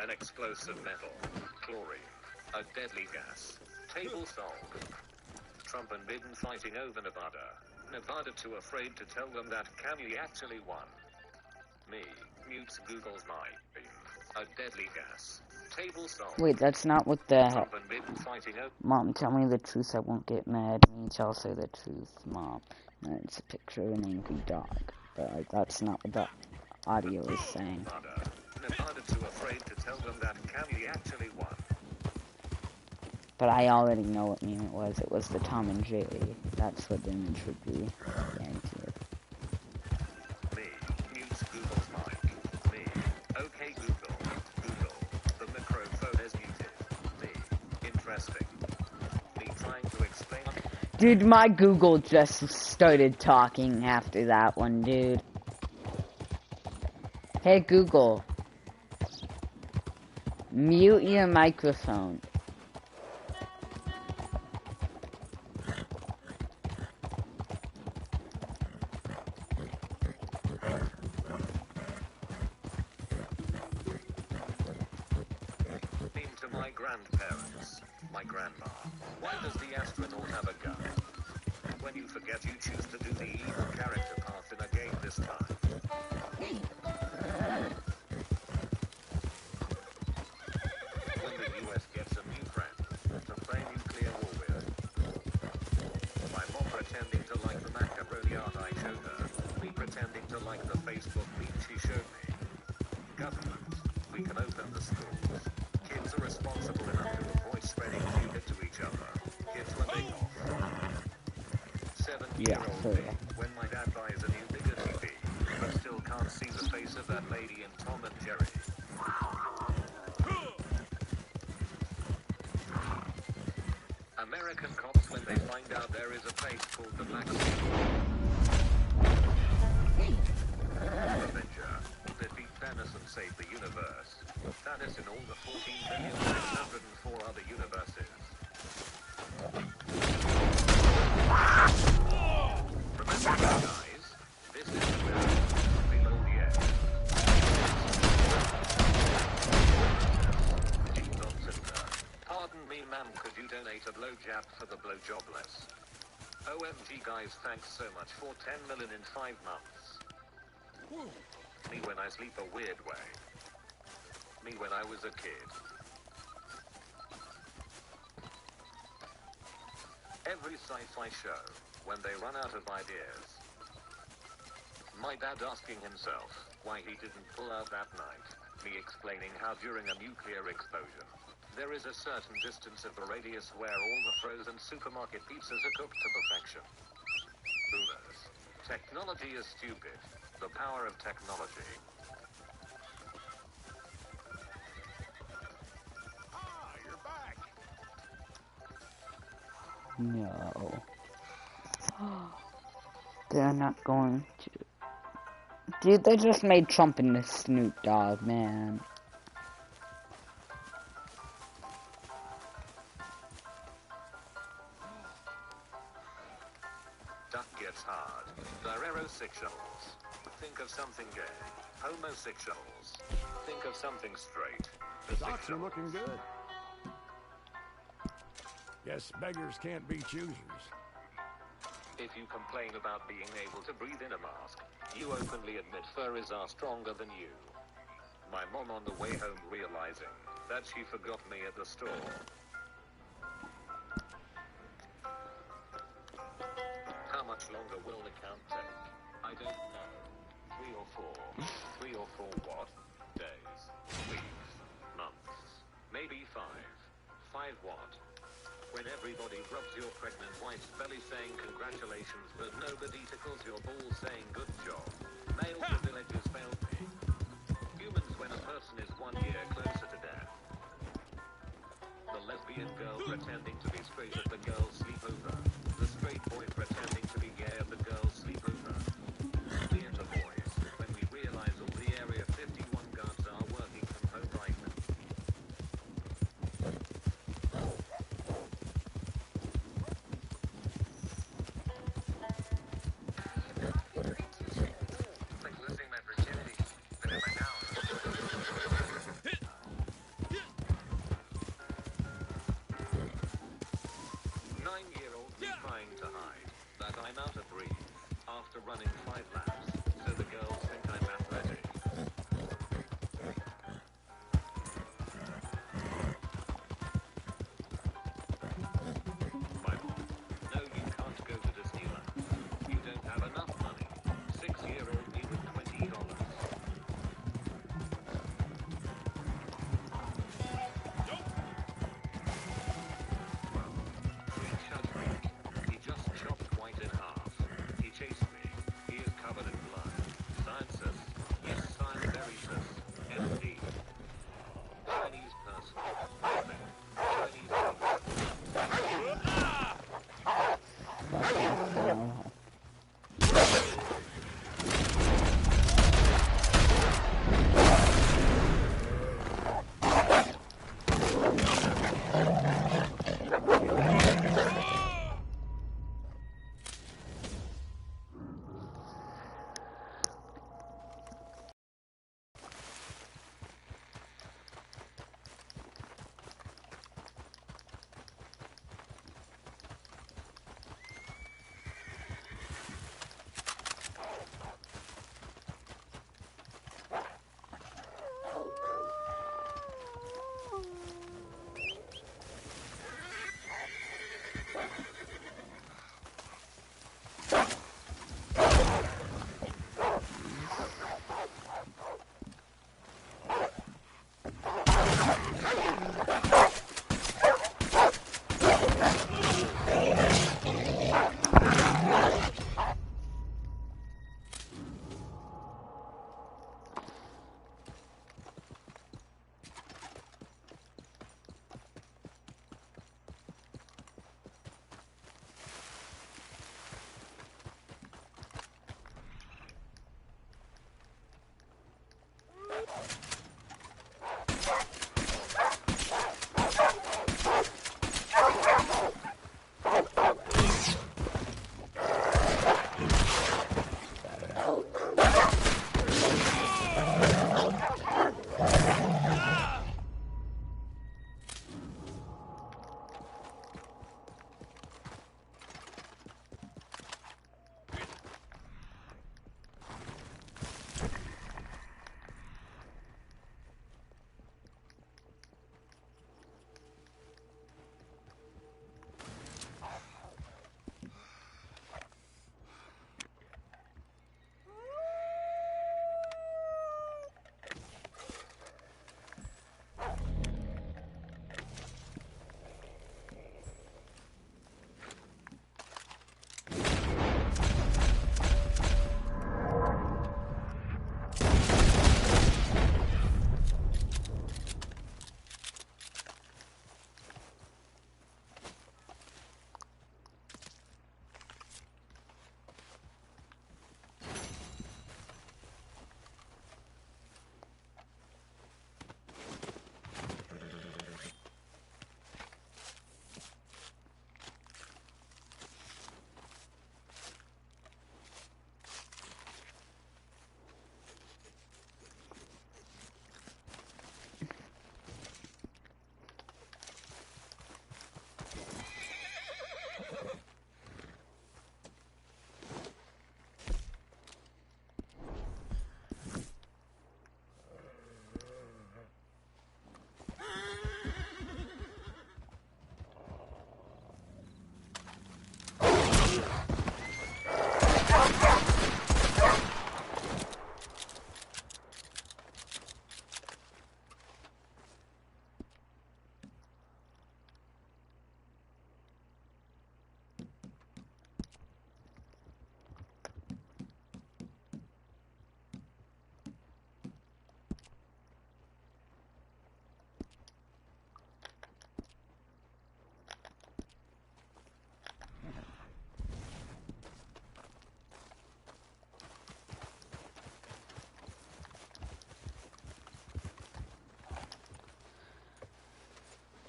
An explosive metal. Chlorine. A deadly gas. Table solved. Trump and Biden fighting over Nevada. Nevada too afraid to tell them that Kanye actually won. Me. Mutes Google's my. A deadly gas. Table solved. Wait, that's not what the... Trump and Biden fighting over... Mom, tell me the truth, I won't get mad. Me tell say the truth, Mom. No, it's a picture of an angry dog. But that's not what the audio is saying. Nevada too afraid to tell them that Kanye actually won. But I already know what meme it was. It was the Tom and Jerry. That's what the image would be. Guaranteed. Me. Mutes Google's mic. Me. Okay Google. Google. The microphone is muted. Me. Interesting. Me trying to explain... Dude, my Google just started talking after that one, dude. Hey Google. Mute your microphone. Grandparents. My grandma. Why does the astronaut have a gun? When you forget, you choose to do the evil character path in a game this time. When the US gets a new friend to play nuclear war with. My mom pretending to like the macaroni art I showed her. Me pretending to like the Facebook meme she showed me. Government. We can open the schools. Kids are responsible enough to avoid spreading COVID to each other. Kids when they cough. 7-year-old me, when my dad buys a new bigger TV, but still can't see the face of that lady in Tom and Jerry. American cops when they find out there is a place called the Black Sea. Avenger. Defeat Thanos and save the universe. Thanos in all the 14,604 other universes. Remember guys, this is below the edge. Pardon me ma'am, could you donate a blowjob for the blowjobless? OMG guys, thanks so much for 10 million in 5 months. Me when I sleep a weird way. Me when I was a kid. Every sci-fi show, when they run out of ideas. My dad asking himself why he didn't pull out that knife. Me explaining how during a nuclear explosion, there is a certain distance of the radius where all the frozen supermarket pizzas are cooked to perfection. Boomers. Technology is stupid. The power of technology. You're back. No. They're not going to. Dude, they just made Trump into Snoop Dogg, man. Duck gets hard. Darerosexuals. Think of something gay. Homosexuals. Think of something straight. Ducks are looking good. Guess beggars can't be choosers. If you complain about being able to breathe in a mask, you openly admit furries are stronger than you. My mom on the way home realizing that she forgot me at the store. How much longer will the count take? I don't know. 3 or 4. 3 or 4 what? Days. Weeks. Months. Maybe 5. 5 what? When everybody rubs your pregnant wife's belly saying congratulations, but nobody tickles your balls saying good job. Male privileges failed me. Humans when a person is 1 year closer to death. The lesbian girl pretending to be straight at the girl's sleepover. The straight boy pretending to be gay at the girl's sleepover. Theater boys, when we realize all the Area 51 guards are working from home right now. Like losing my virginity, but am I now? 9-year-old me trying to hide.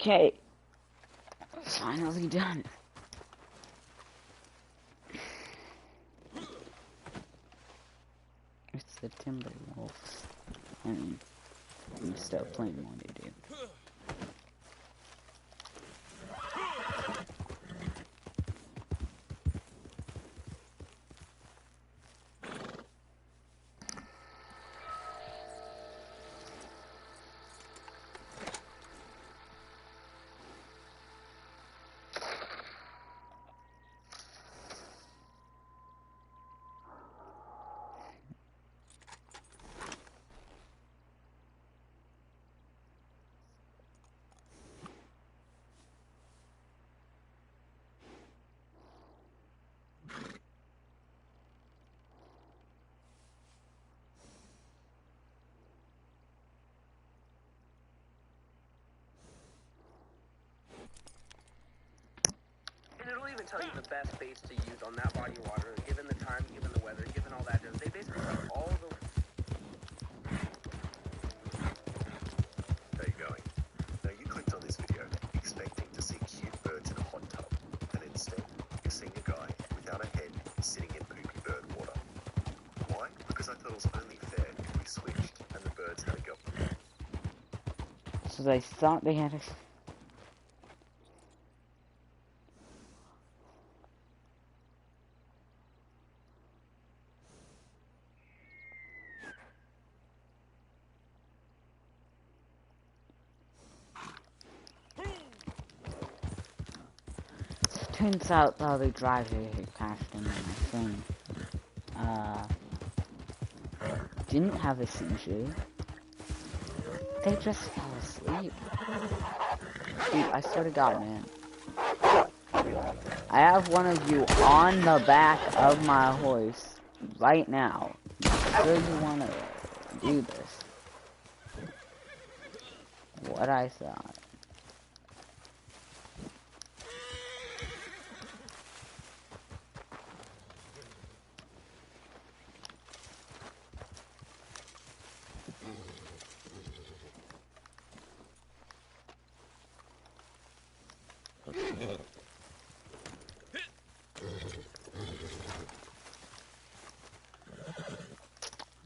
Okay. It's finally done. It's the Timberwolves. I mean, I'm still playing what they do. It'll even tell you the best baits to use on that body of water, given the time, given the weather, given all that. They basically tell you all the... There you're going. Now you clicked on this video expecting to see cute birds in a hot tub, and instead you're seeing a guy without a head sitting in poopy bird water. Why? Because I thought it was only fair if we switched and the birds had a go. So they thought they had a... Turns out the other driver who crashed into my thing, didn't have a seizure. They just fell asleep. Dude, I swear to God, man. I have one of you on the back of my horse right now. I'm sure you want to do this. What I thought.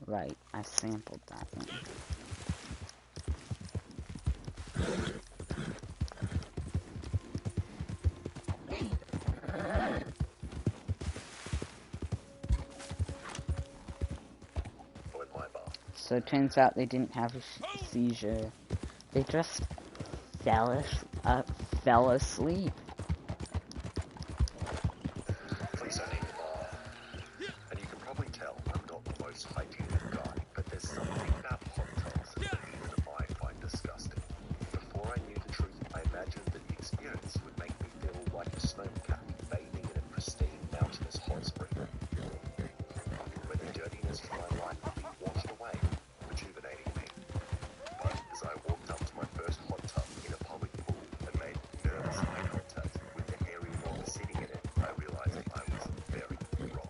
Right, I sampled that one. So it turns out they didn't have a seizure. They just fell asleep. Please don't need bar. And you can probably tell I'm not the most hygienic guy, but there's something about hot tubs that even I find disgusting. Before I knew the truth, I imagined that the experience would make me feel like a snowcat bathing in a pristine mountainous hot spring. Where the dirtiness from my life would be washed away, rejuvenating me. But as I walked up to my first hot tub in a public pool and made nervous eye contact with the hairy water sitting in it, I realized I was very wrong.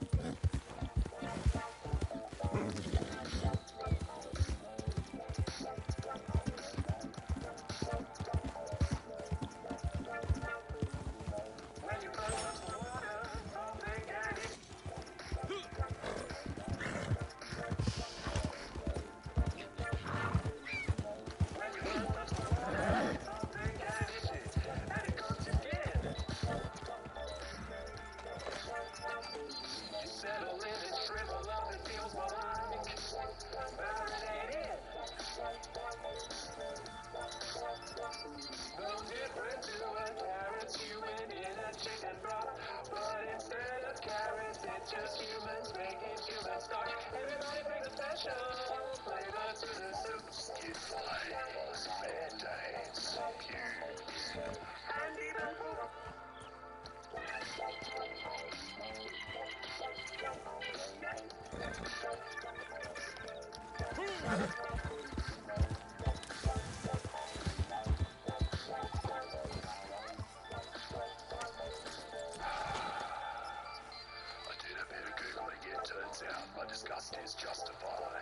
My disgust is justified.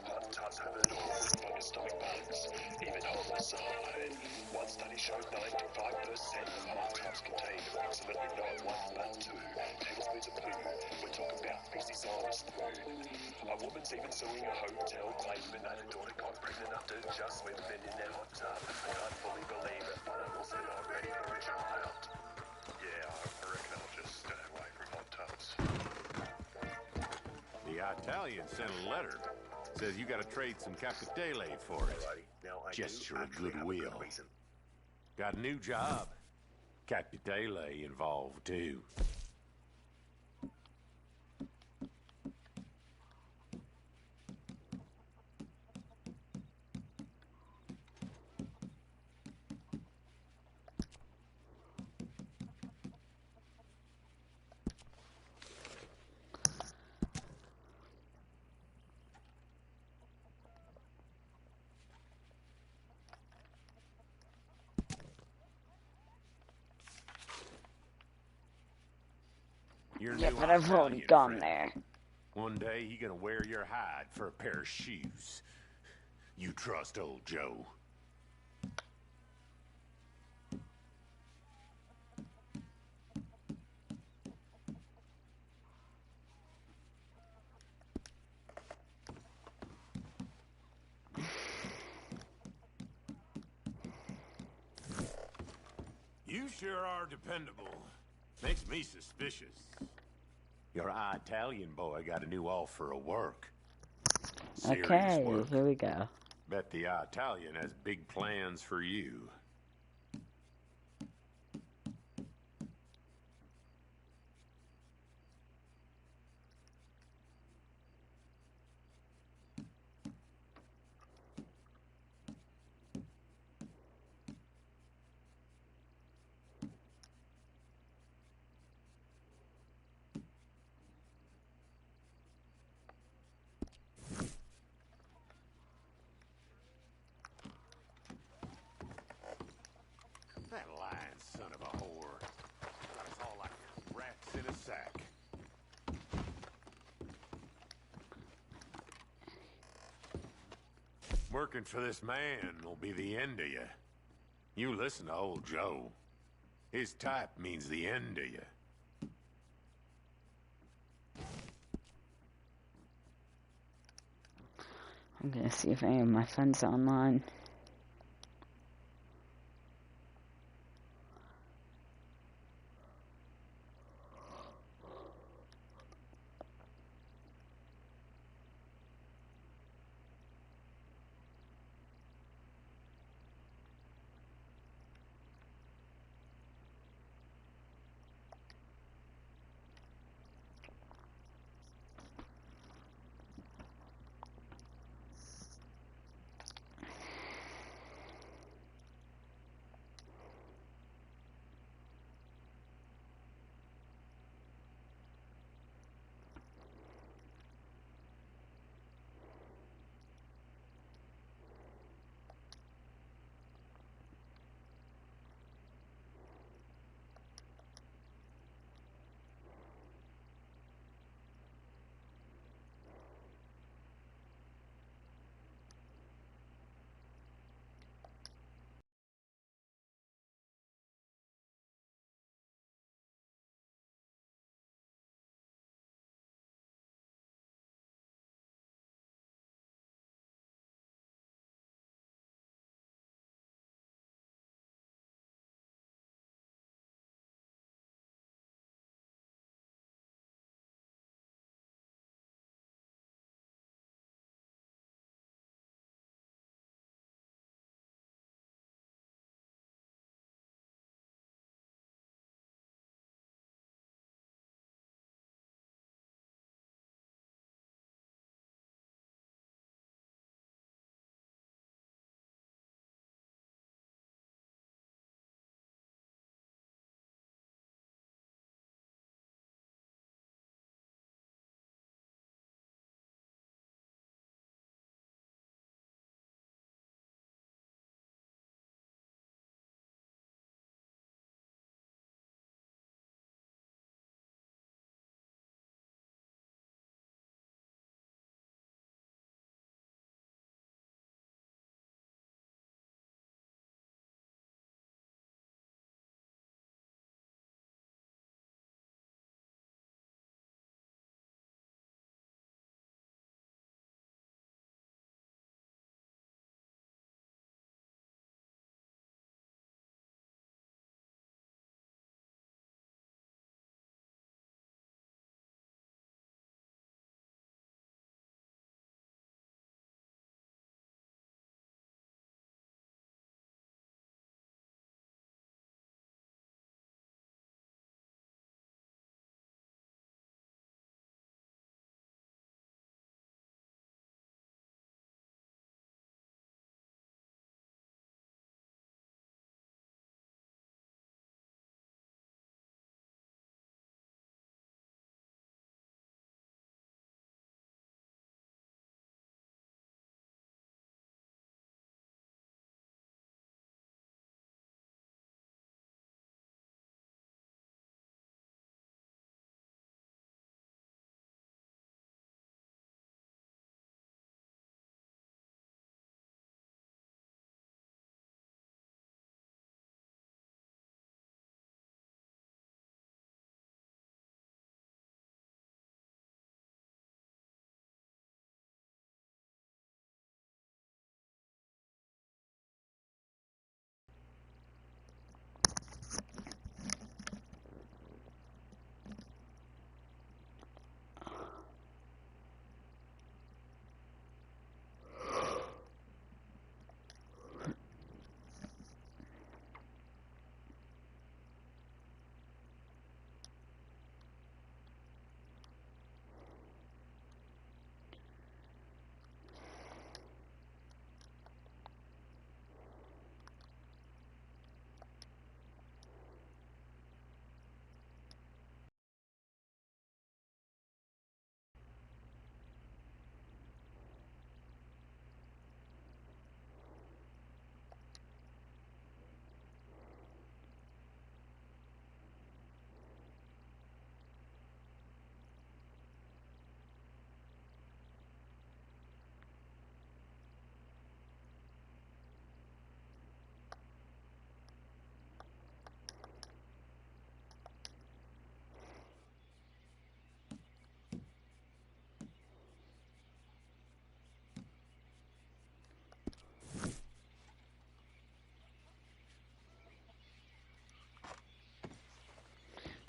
Hot tubs have it all, stomach bugs, even homicide. One study showed 95% of hot tubs contained approximately not 1 but 2 tablespoons of poo. We're talking about feces-sized poo. A woman's even suing a hotel claiming that her daughter got pregnant after just swimming in their hot tub. I can't fully believe it, but I'm also not ready for a child. Yeah, I reckon I'll just stay away from hot tubs. The Italian sent a letter. Says you gotta trade some Capitale for it. Now, I Gesture do of actually have a good goodwill. reason. Got a new job. Capitale involved too. Your Yeah, new but I've already Italian gone friend. there. One day he gonna wear your hide for a pair of shoes. You trust old Joe? You sure are dependable. Makes me suspicious. Your Italian boy got a new offer of work. Serious Okay, work. here we go. Bet the Italian has big plans for you. That lying son of a whore. Got us all like rats in a sack. Working for this man will be the end of you. You listen to old Joe. His type means the end of you. I'm gonna see if any of my friends are online.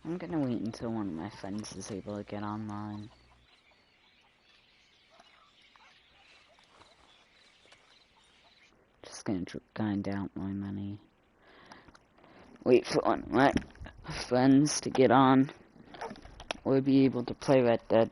I'm gonna wait until one of my friends is able to get online. Just gonna grind out my money. Wait for one of my friends to get on. We'll be able to play Red Dead.